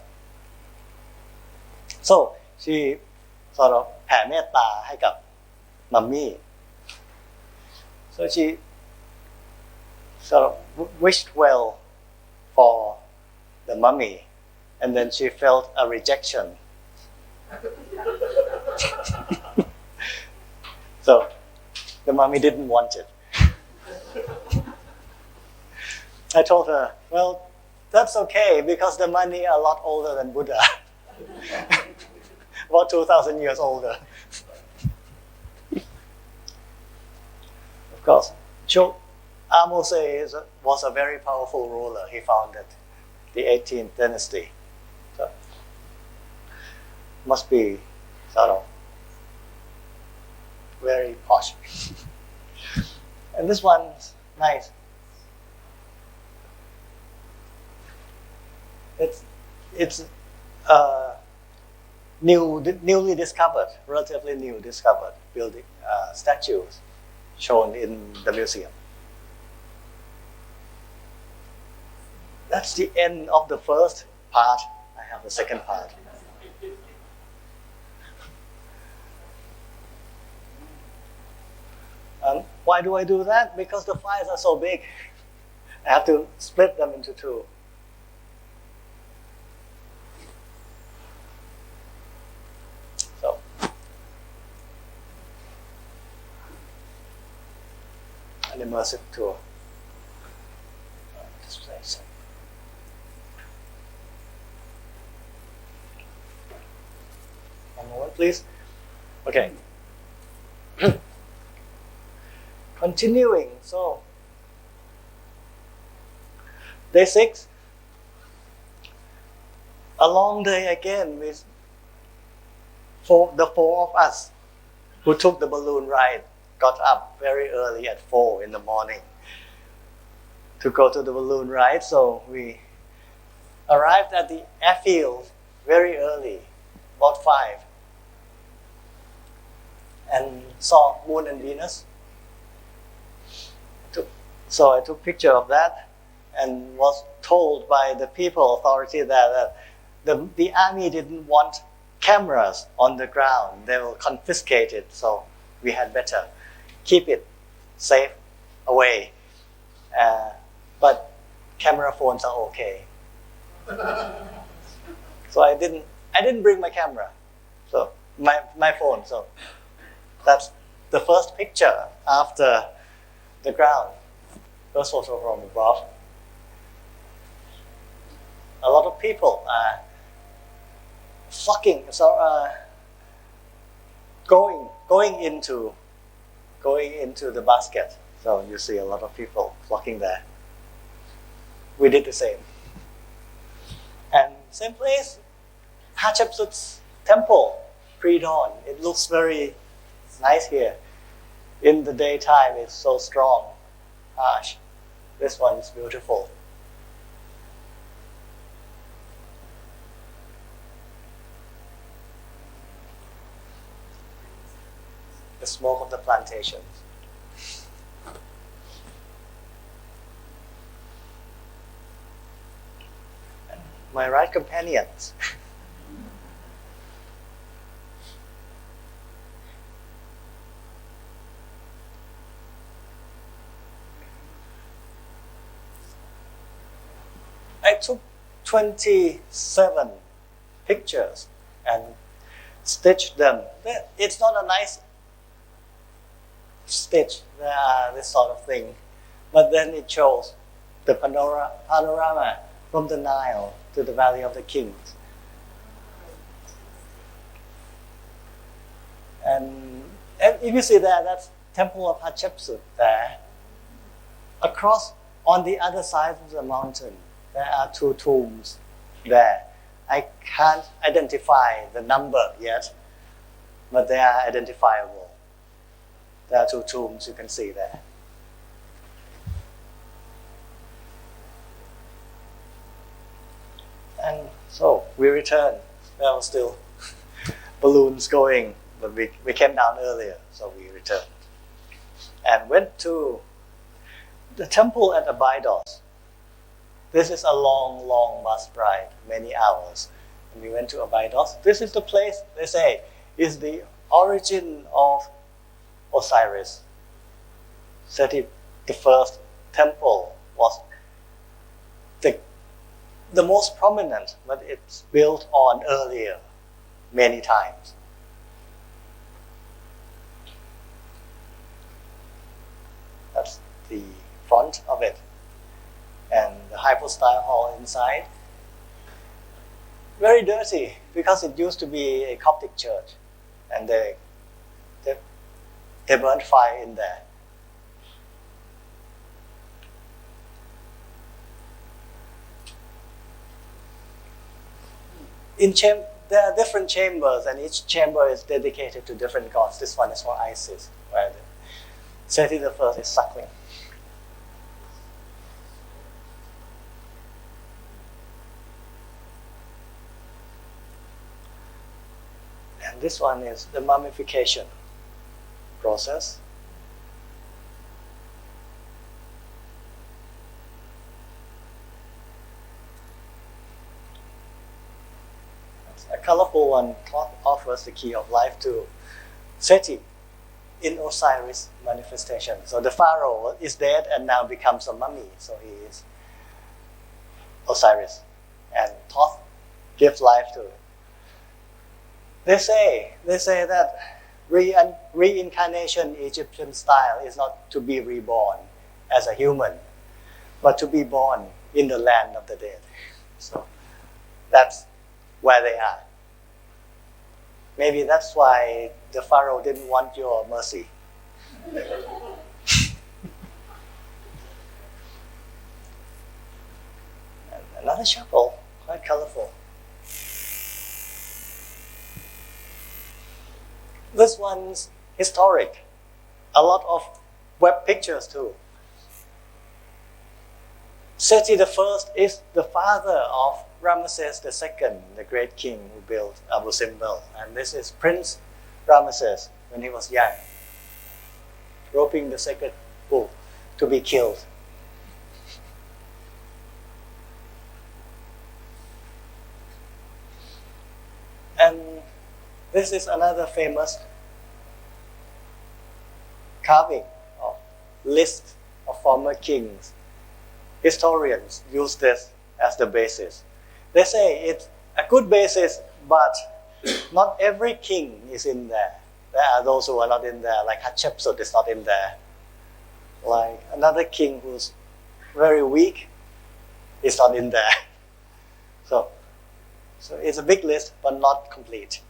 So she sort of แผ่เมตตาให้กับมัมมี่ So she sort of wished well for the mummy, and then she felt a rejection. So the mummy didn't want it. I told her, well, that's okay because the mummy are a lot older than Buddha. About 2,000 years older. Of course, Ahmose was a very powerful ruler. He founded the 18th dynasty. So, must be sort of very posh. And this one's nice. It's newly discovered, relatively new discovered building statues shown in the museum. That's the end of the first part. I have the second part. Why do I do that? Because the files are so big. I have to split them into two. So, an immersive tour. This place. One moment, please. Okay. Continuing, so day 6, a long day again with the four of us who took the balloon ride, got up very early at 4 in the morning to go to the balloon ride. So we arrived at the airfield very early, about 5, and saw Moon and Venus. So I took picture of that, and was told by the people authority that the army didn't want cameras on the ground. They will confiscate it, so we had better keep it safe away. But camera phones are okay. So I didn't bring my camera, so my phone. So that's the first picture after the ground. First photo from above. A lot of people are flocking, going into the basket. So you see a lot of people flocking there. We did the same. And same place, Hatshepsut's temple, pre-dawn. It looks very nice here. In the daytime, it's so strong, harsh. This one is beautiful. The smoke of the plantations. And my right companions. I took 27 pictures and stitched them. It's not a nice stitch, this sort of thing, but then it shows the panorama from the Nile to the Valley of the Kings. And if you see there, that's Temple of Hatshepsut there. Across on the other side of the mountain, there are two tombs there. I can't identify the number yet, but they are identifiable. There are two tombs you can see there. And so we returned. There were still balloons going, but we came down earlier, so we returned. And went to the temple at Abydos. This is a long, long bus ride, many hours. And we went to Abydos. This is the place, they say, is the origin of Osiris. Seti, the first temple, was the most prominent, but it's built on earlier, many times. That's the front of it. And the hypostyle hall inside. Very dirty, because it used to be a Coptic church. And they burned fire in there. There are different chambers, and each chamber is dedicated to different gods. This one is for Isis, where Seti the first is suckling. And this one is the mummification process. A colorful one offers the key of life to Seti in Osiris manifestation. So the pharaoh is dead and now becomes a mummy. So he is Osiris. And Thoth gives life to it. They say that reincarnation Egyptian style is not to be reborn as a human, but to be born in the land of the dead. So that's where they are. Maybe that's why the pharaoh didn't want your mercy. And another chapel, quite colorful. This one's historic. A lot of web pictures too. Seti the first is the father of Ramesses II, the great king who built Abu Simbel. And this is Prince Ramesses when he was young, roping the sacred bull to be killed. This is another famous carving of list of former kings. Historians use this as the basis. They say it's a good basis, but not every king is in there. There are those who are not in there, like Hatshepsut is not in there. Like another king who's very weak is not in there. So it's a big list, but not complete.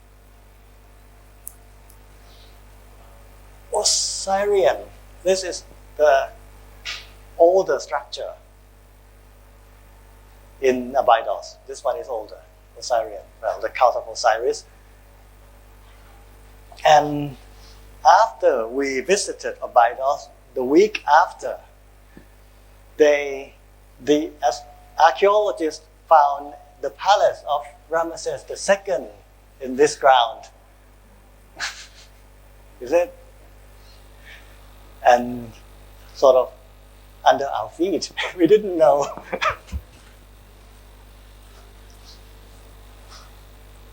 Osirian. This is the older structure in Abydos. This one is older, Osirian. Well, the cult of Osiris. And after we visited Abydos, the week after, the archaeologists found the palace of Ramesses II in this ground. Is it? And sort of under our feet. We didn't know.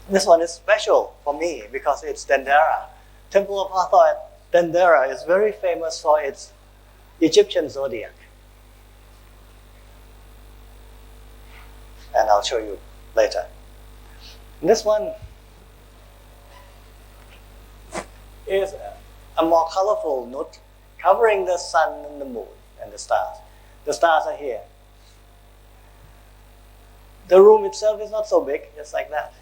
This one is special for me because it's Dendera. Temple of Hathor at Dendera is very famous for its Egyptian zodiac. And I'll show you later. This one is a more colorful nut covering the sun and the moon and the stars. The stars are here. The room itself is not so big, just like that.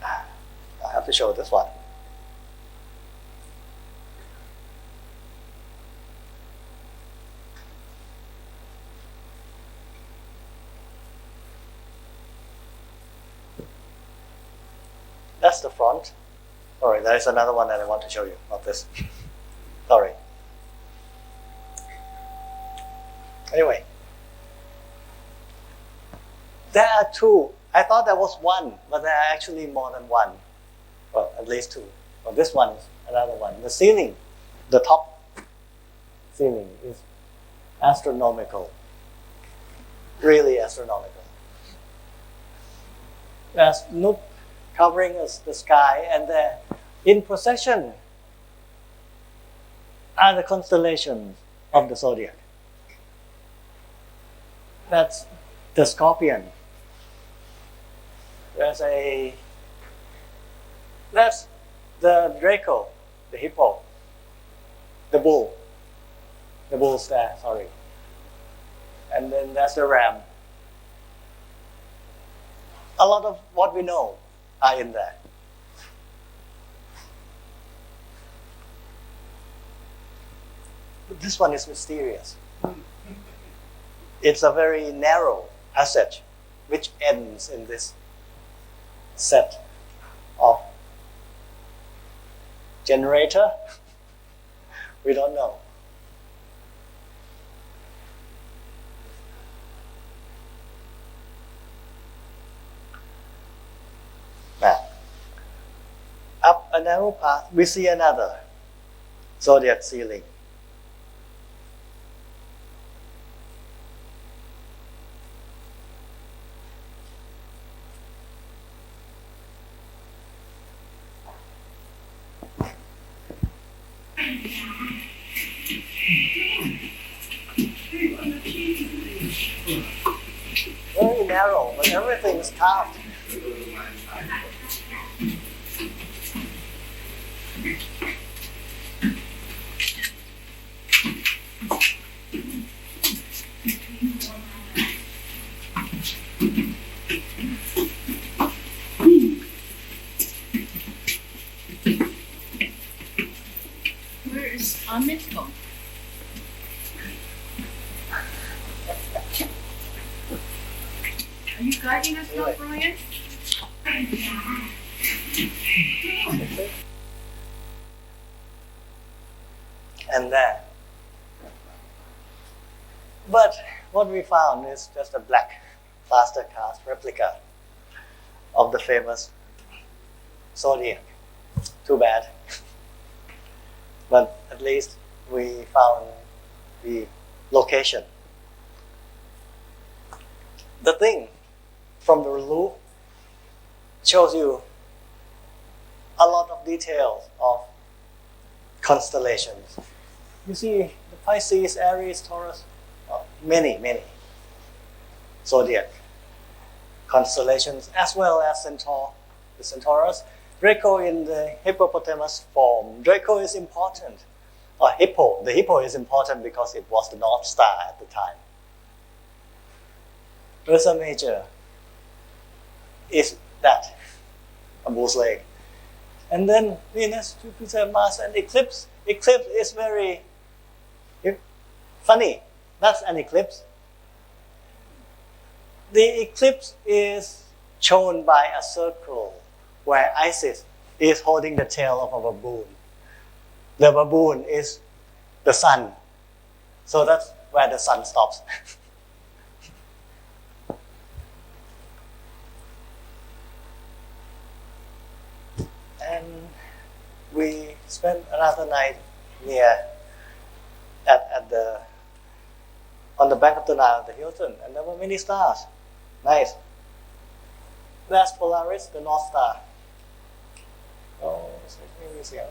I have to show this one. That's the front. Sorry, there is another one that I want to show you, not this. Sorry. Anyway, there are two. I thought there was one, but there are actually more than one. Well, at least two. Well, this one is another one. The ceiling, the top ceiling is astronomical. Really astronomical. There's nut covering the sky, and there, in procession, are the constellations of the zodiac. That's the scorpion. That's the Draco, the hippo, the bull. The bull's there, sorry. And then that's the ram. A lot of what we know are in there. But this one is mysterious. It's a very narrow passage which ends in this set of generator. We don't know. Now, up a narrow path, we see another zodiac ceiling. Very narrow, but everything's carved. Where is Ahmed from? Are you guiding us now, Brian? And there. But what we found is just a black plaster cast replica of the famous zodiac. Too bad. But at least we found the location. the thing from the relief shows you a lot of details of constellations. You see the Pisces, Aries, Taurus, many zodiac constellations, as well as Centaur, the Centaurus. Draco in the hippopotamus form. Draco is important. The hippo is important because it was the North Star at the time. Ursa Major is that, a bull's leg. And then Venus, Jupiter, Mars, and eclipse. Eclipse is very funny. That's an eclipse. The eclipse is shown by a circle where Isis is holding the tail of a baboon. The baboon is the sun. So that's where the sun stops. And we spent another night on the bank of the Nile, the Hilton, and there were many stars. Nice. That's Polaris, the North Star. Oh, it's a museum.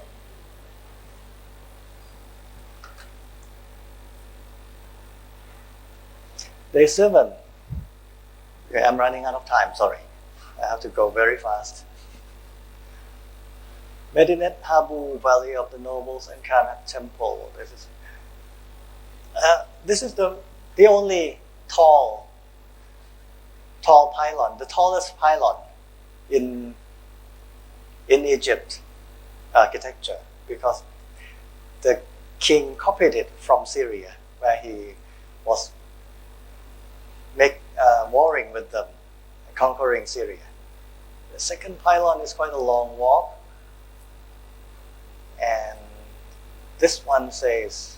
Day 7. Okay, I'm running out of time, sorry. I have to go very fast. Medinet Habu, Valley of the Nobles, and Karnak Temple. This is the only tall pylon, the tallest pylon in Egypt architecture, because the king copied it from Syria, where he was warring with them, conquering Syria. The second pylon is quite a long walk, and this one says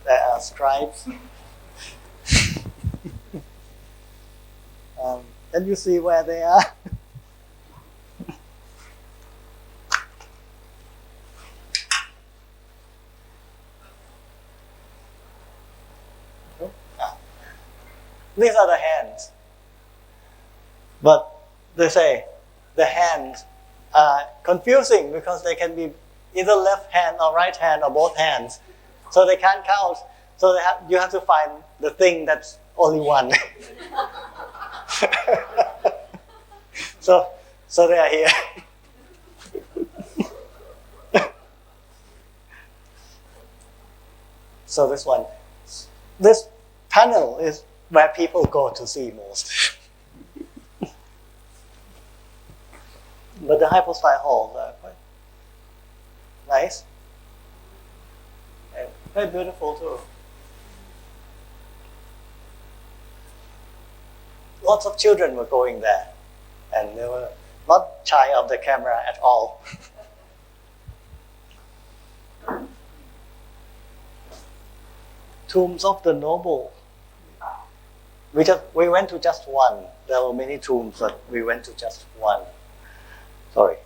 there are stripes. Can you see where they are? These are the hands. But they say the hands are confusing because they can be either left hand or right hand or both hands. So they can't count. So you have to find the thing that's only one. So they are here. So this panel is where people go to see most. But the hypostyle halls are quite nice and very beautiful too. Lots of children were going there, and they were not shy of the camera at all. Tombs of the noble. We went to just one. There were many tombs, but we went to just one. Sorry,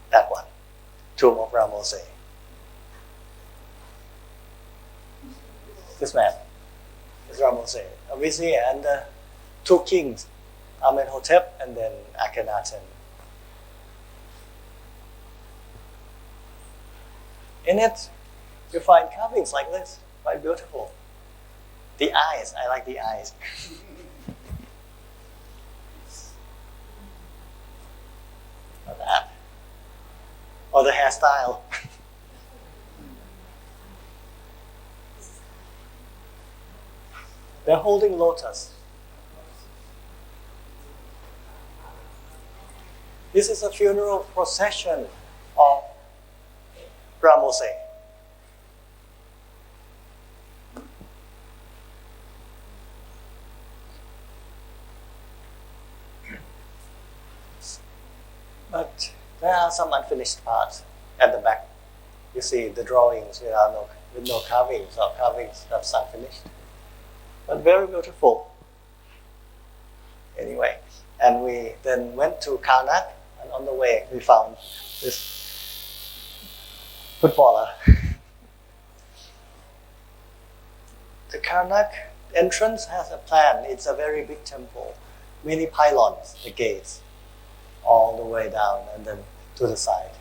that one. Tomb of Ramesseum. This man is Ramesseum, a vizier, and two kings, Amenhotep and then Akhenaten. In it, you find carvings like this, quite beautiful. The eyes, I like the eyes. Or that. Or the hairstyle. They're holding lotus. This is a funeral procession of Ramesseum. But there are some unfinished parts at the back. You see the drawings with no carvings or carvings that's unfinished. But very beautiful. Anyway, and we then went to Karnak, and on the way we found this footballer. The Karnak entrance has a plan. It's a very big temple, many pylons, the gates, all the way down and then to the side.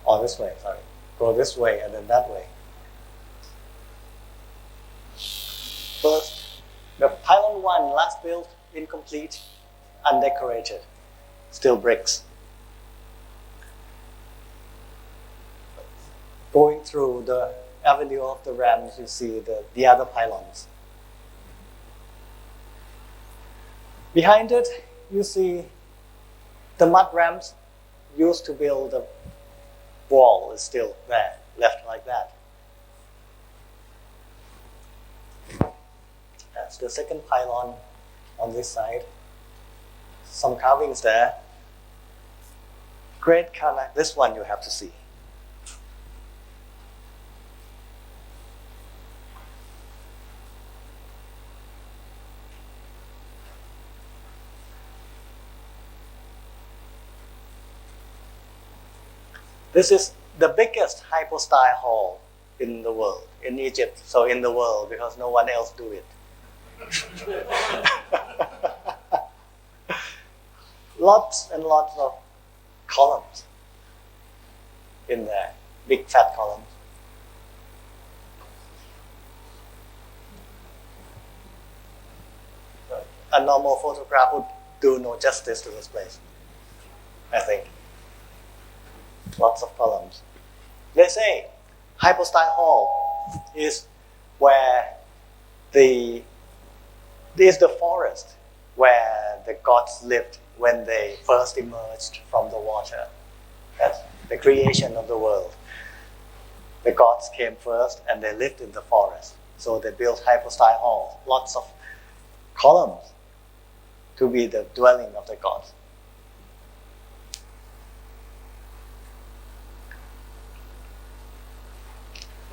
Or this way, sorry. Go this way and then that way. First, the pylon 1, last built, incomplete, undecorated, still bricks. Going through the avenue of the rams, you see the other pylons. Behind it, you see the mud ramps used to build the wall is still there, left like that. That's the second pylon on this side. Some carvings there. Great color. This one you have to see. This is the biggest hypostyle hall in the world, in Egypt, so in the world, because no one else do it. Lots and lots of columns in there, big fat columns. A normal photograph would do no justice to this place, I think. Lots of columns. They say hypostyle hall is where is the forest where the gods lived when they first emerged from the water. That's the creation of the world. The gods came first and they lived in the forest. So they built hypostyle halls, lots of columns to be the dwelling of the gods.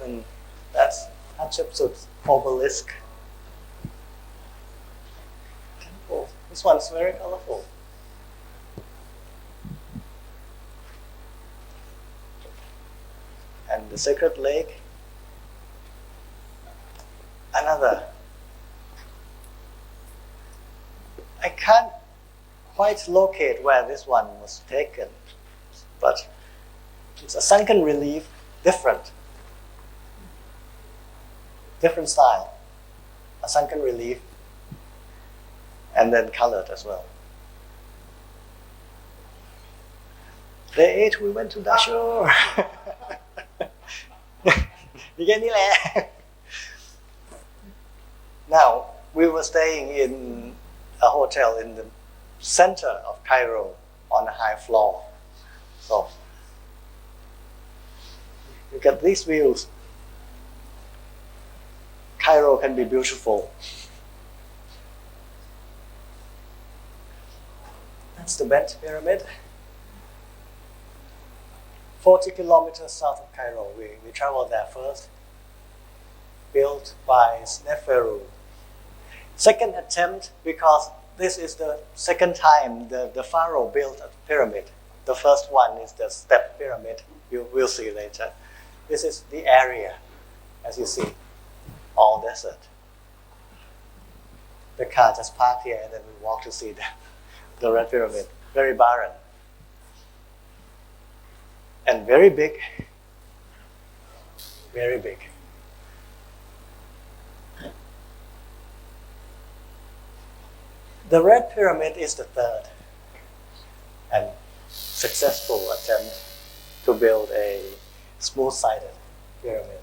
And that's Hatshepsut's obelisk temple. This one's very colorful. And the sacred lake, another. I can't quite locate where this one was taken, but it's a sunken relief, different style, a sunken relief, and then colored as well. Day 8, we went to Dashur. นี่แค่นี้แหละ Now, we were staying in a hotel in the center of Cairo on a high floor. So, you get these views. Cairo can be beautiful. That's the Bent Pyramid. 40 kilometers south of Cairo. We traveled there first. Built by Sneferu. Second attempt, because this is the second time the pharaoh built a pyramid. The first one is the step pyramid. You will see later. This is the area, as you see, all desert. The car just parked here and then we walked to see the Red Pyramid. Very barren. And very big. Very big. The Red Pyramid is the third and successful attempt to build a smooth-sided pyramid.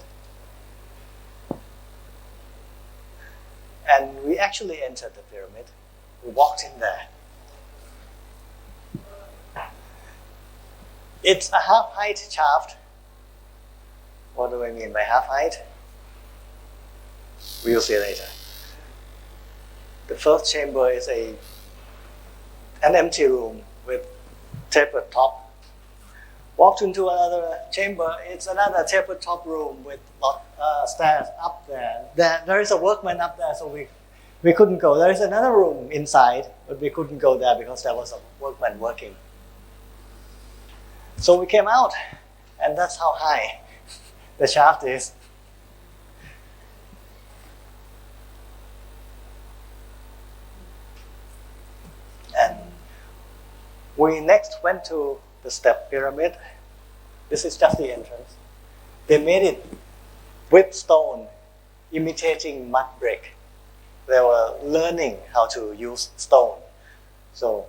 And we actually entered the pyramid. We walked in there. It's a half-height shaft. What do I mean by half-height? We'll see later. The first chamber is an empty room with tapered top. Walked into another chamber. It's another tapered top room with stairs up there. There is a workman up there, so we couldn't go. There is another room inside, but we couldn't go there because there was a workman working. So we came out, and that's how high the shaft is. We next went to the step pyramid. This is just the entrance. They made it with stone, imitating mud brick. They were learning how to use stone. So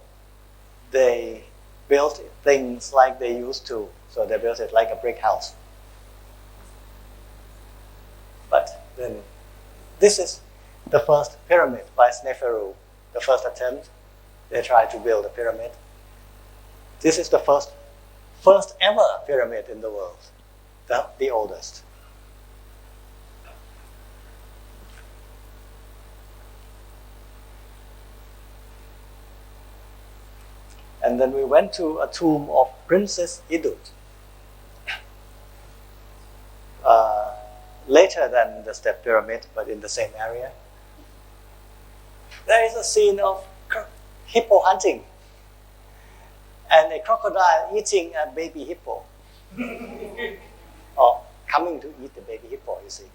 they built things like they used to. So they built it like a brick house. But then this is the first pyramid by Sneferu, the first attempt. They tried to build a pyramid. This is the first ever pyramid in the world, the oldest. And then we went to a tomb of Princess Idut. Later than the step pyramid, but in the same area. There is a scene of hippo hunting and a crocodile eating a baby hippo. Or coming to eat the baby hippo, you see.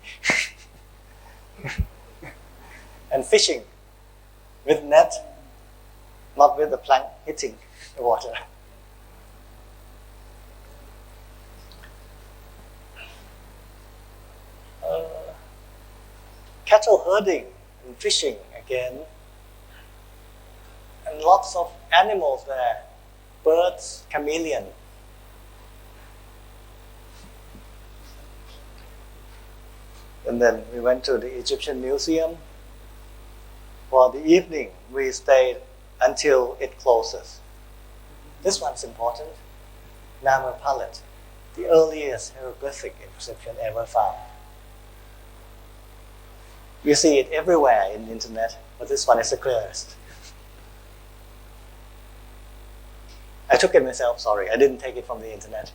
And fishing with net, not with the plank hitting the water. Cattle herding and fishing again. And lots of animals there. Birds, chameleon. And then we went to the Egyptian Museum. For the evening, we stayed until it closes. This one's important. Namer palette, the earliest hieroglyphic inscription ever found. You see it everywhere in the internet, but this one is the clearest. I took it myself, sorry, I didn't take it from the internet.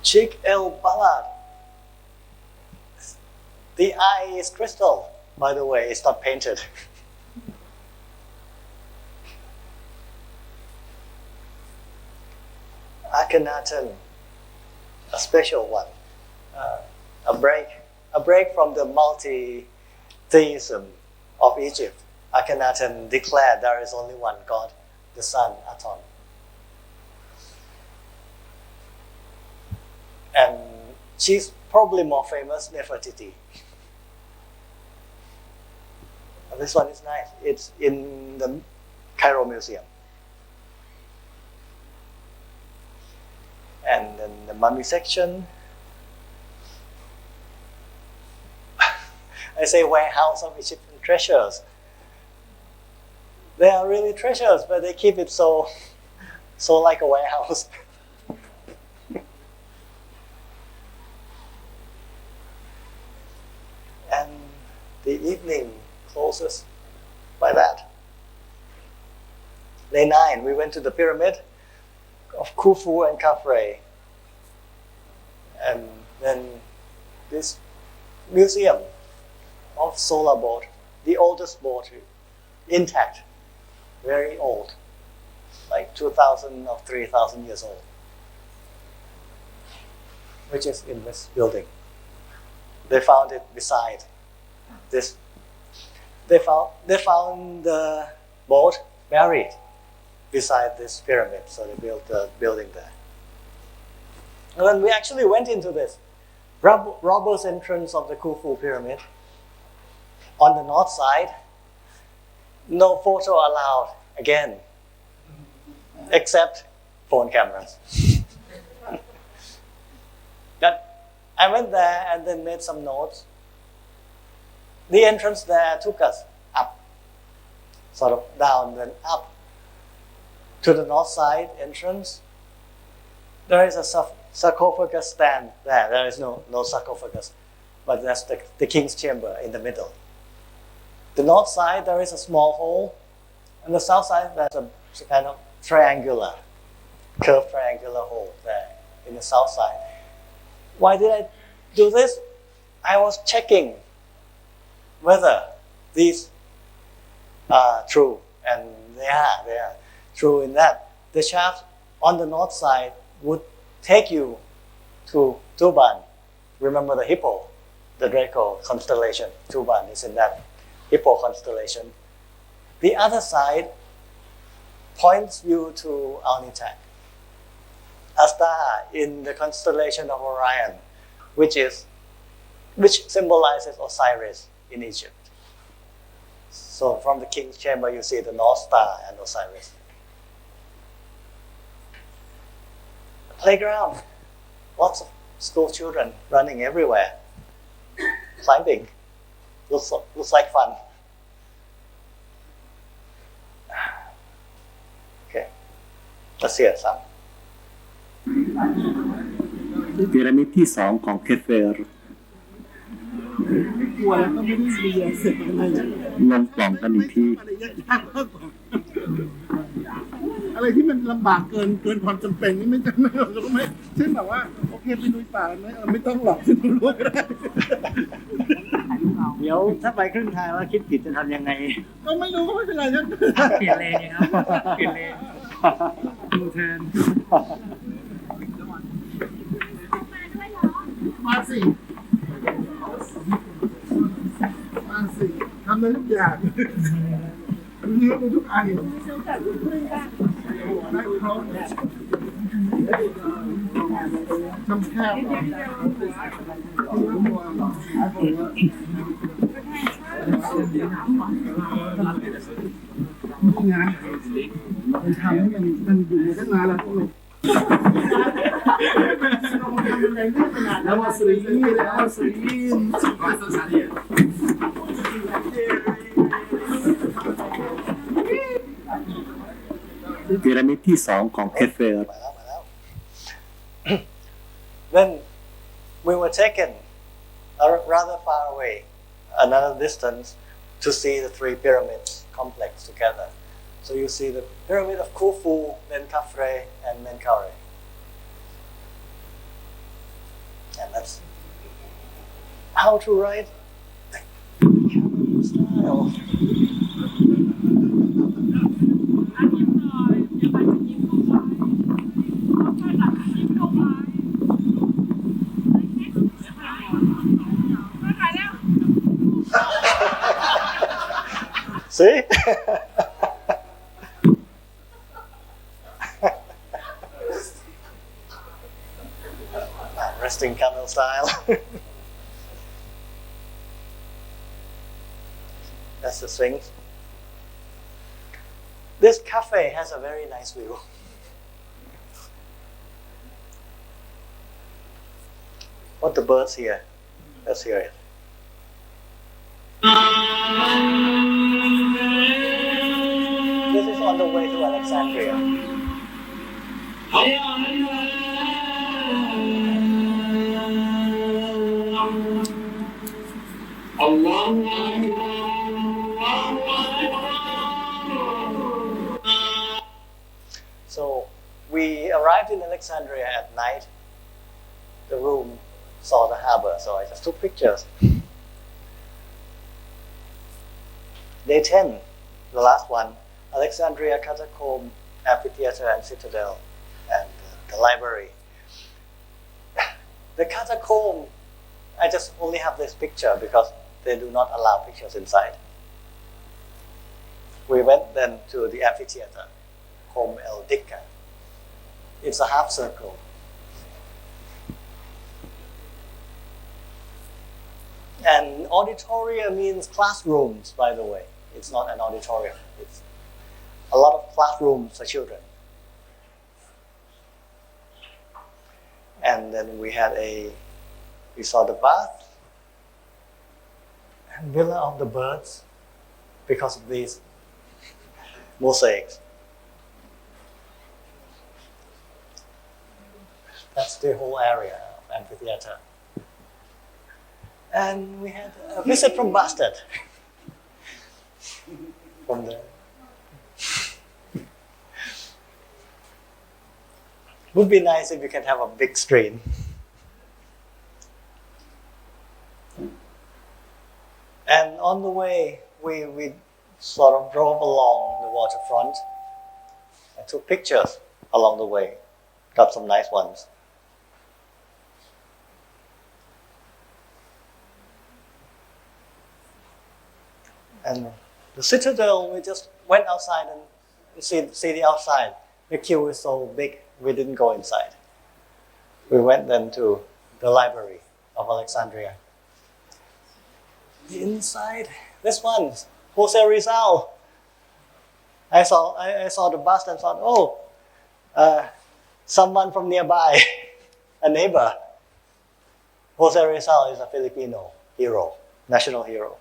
Sheikh El Balad. The eye is crystal, by the way, it's not painted. Akhenaten, a special one, a break from the multi-theism of Egypt. Akhenaten declared there is only one God, the sun, Aton. And she's probably more famous, Nefertiti. And this one is nice. It's in the Cairo Museum. And then the mummy section. I say warehouse of Egyptian treasures. They are really treasures, but they keep it so like a warehouse. And the evening closes by that. Day 9, we went to the pyramid of Khufu and Khafre. And then this museum of solar boat, the oldest boat, intact, very old, like 2,000 or 3,000 years old, which is in this building. They found it beside this. They found the boat buried beside this pyramid, so they built the building there. And then we actually went into this robbers' entrance of the Khufu pyramid. On the north side, no photo allowed again, except phone cameras. That I went there and then made some notes. The entrance there took us up, sort of down, then up. To the north side entrance, there is a sarcophagus stand there. There is no sarcophagus, but that's the king's chamber in the middle. The north side, there is a small hole. On the south side, there's a kind of curved triangular hole there in the south side. Why did I do this? I was checking whether these are true, and they are true in that the shaft on the north side would take you to Tuban. Remember the hippo? the Draco constellation. Tuban is in that Hippo constellation. The other side points you to Alnitak, a star in the constellation of Orion, which symbolizes Osiris in Egypt. So from the king's chamber, you see the North Star and Osiris. Playground, lots of school children running everywhere, climbing. Looks like fun. Okay, let's hear some. พีระมิดที่2ของเคเฟรลงปล่องกันอีกที อะไรที่มันลำบากเกินความจำเป็นนี่ไม่เราจะไม่เช่นแบบว่าโอเคไปลุยป่าไหมไม่ต้องหรอกฉันรู้ก็ได้ เดี๋ยวถ้าไปครึ่งทางแล้วคิดผิดจะทำยังไง ก็ไม่รู้ก็ไม่เป็นไรนะ เปลี่ยนเลนครับเปลี่ยนเลนดูแทน มาสิทำได้ทุกอย่างเนื้อทุกอันได้ครบทำแคบงานมันทำให้มันอยู่ตั้งนานแล้วแล้วมาสีพีระมิดที่2ของเคเฟร Then we were taken rather far away, another distance, to see the three pyramids complex together. So you see the pyramid of Khufu, Menkaure, and Menkaure. And that's how to write style. See? Resting camel style. That's the Sphinx. This cafe has a very nice view. What the birds hear? Let's hear it. This is on the way to Alexandria. So we arrived in Alexandria at night. The room saw the harbor, so I just took pictures. Day 10, the last one, Alexandria Catacomb, Amphitheater and Citadel, and the library. The catacomb, I just only have this picture because they do not allow pictures inside. We went then to the amphitheater, Kom El Dikka. It's a half circle. And auditorium means classrooms, by the way. It's not an auditorium. It's a lot of classrooms for children. And then we saw the bath and Villa of the Birds because of these mosaics. That's the whole area of amphitheater. And we had a visit from Bastard. From there. Would be nice if you can have a big screen. And on the way, we sort of drove along the waterfront and took pictures along the way. Got some nice ones. And the citadel, we just went outside and see the outside. The queue is so big, we didn't go inside. We went then to the library of Alexandria. The inside, this one, Jose Rizal. I saw the bust and thought, someone from nearby, a neighbor. Jose Rizal is a Filipino hero, national hero.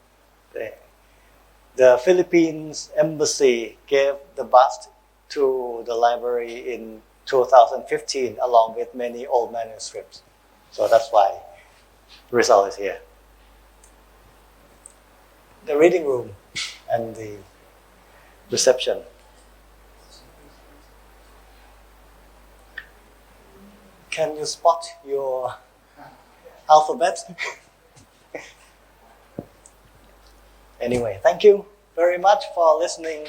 The Philippines embassy gave the bust to the library in 2015 along with many old manuscripts. So that's why Rizal is here. The reading room and the reception. Can you spot your alphabet? Anyway, thank you very much for listening.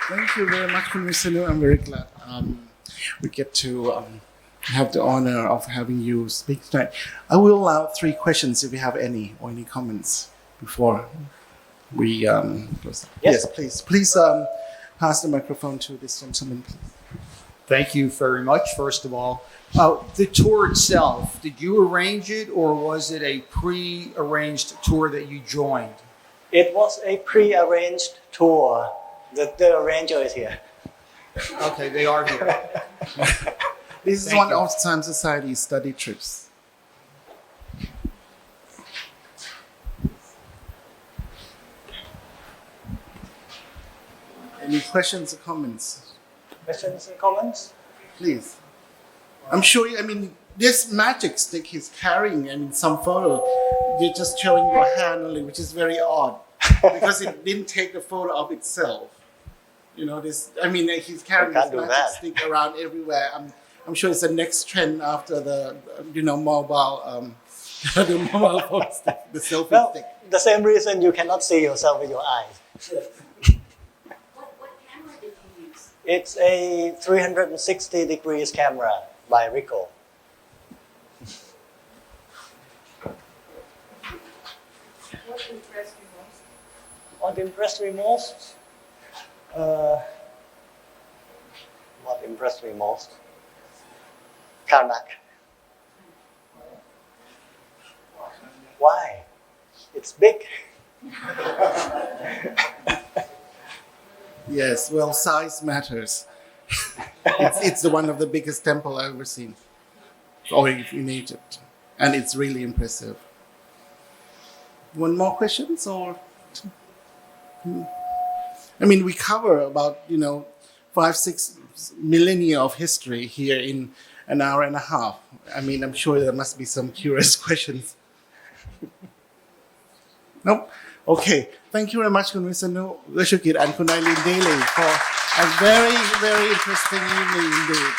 Thank you very much, Visanu. I'm very glad we get to have the honor of having you speak tonight. I will allow 3 questions if you have any or any comments before we close. Yes, please. Please pass the microphone to this gentleman, please. Thank you very much, first of all. The tour itself, did you arrange it or was it a pre-arranged tour that you joined? It was a pre-arranged tour. The arranger is here. Okay, they are here. This is one of Siam Society study trips. Any questions or comments? Questions and comments? Please. I'm sure, this magic stick he's carrying and in some photo, you're just showing your hand only, which is very odd because it didn't take the photo of itself. He's carrying this magic stick around everywhere. I'm sure it's the next trend after the, mobile, the mobile phone stick, the selfie stick. The same reason you cannot see yourself with your eyes. What camera did you use? It's a 360 degrees camera by Ricoh. What impressed you most? What impressed me most? What impressed me most? Karnak. Why? It's big. Yes, well, size matters. It's the one of the biggest temple I've ever seen, or in Egypt, and it's really impressive. One more questions, or? We cover about 5-6 millennia of history here in an hour and a half. I'm sure there must be some curious questions. Nope. Okay. Thank you very much, Kun Visanu, Euarchukiati, and Kun Eileen Deeley for a very, very interesting evening indeed.